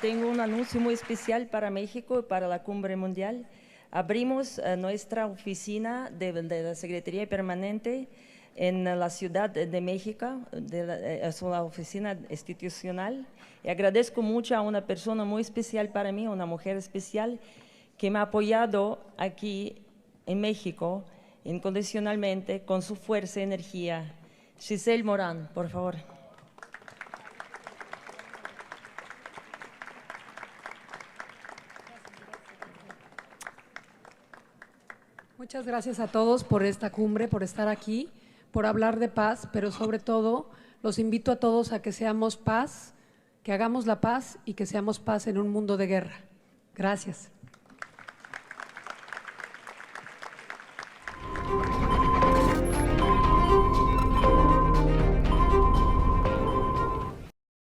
[SPEAKER 9] Tengo un anuncio muy especial para México y para la Cumbre Mundial. Abrimos nuestra oficina de la Secretaría Permanente en la Ciudad de México, es una oficina institucional. Y agradezco mucho a una persona muy especial para mí, una mujer especial, que me ha apoyado aquí en México incondicionalmente con su fuerza y energía. Giselle Morán, por favor.
[SPEAKER 7] Muchas gracias a todos por esta cumbre, por estar aquí, por hablar de paz, pero sobre todo los invito a todos a que seamos paz, que hagamos la paz y que seamos paz en un mundo de guerra. Gracias.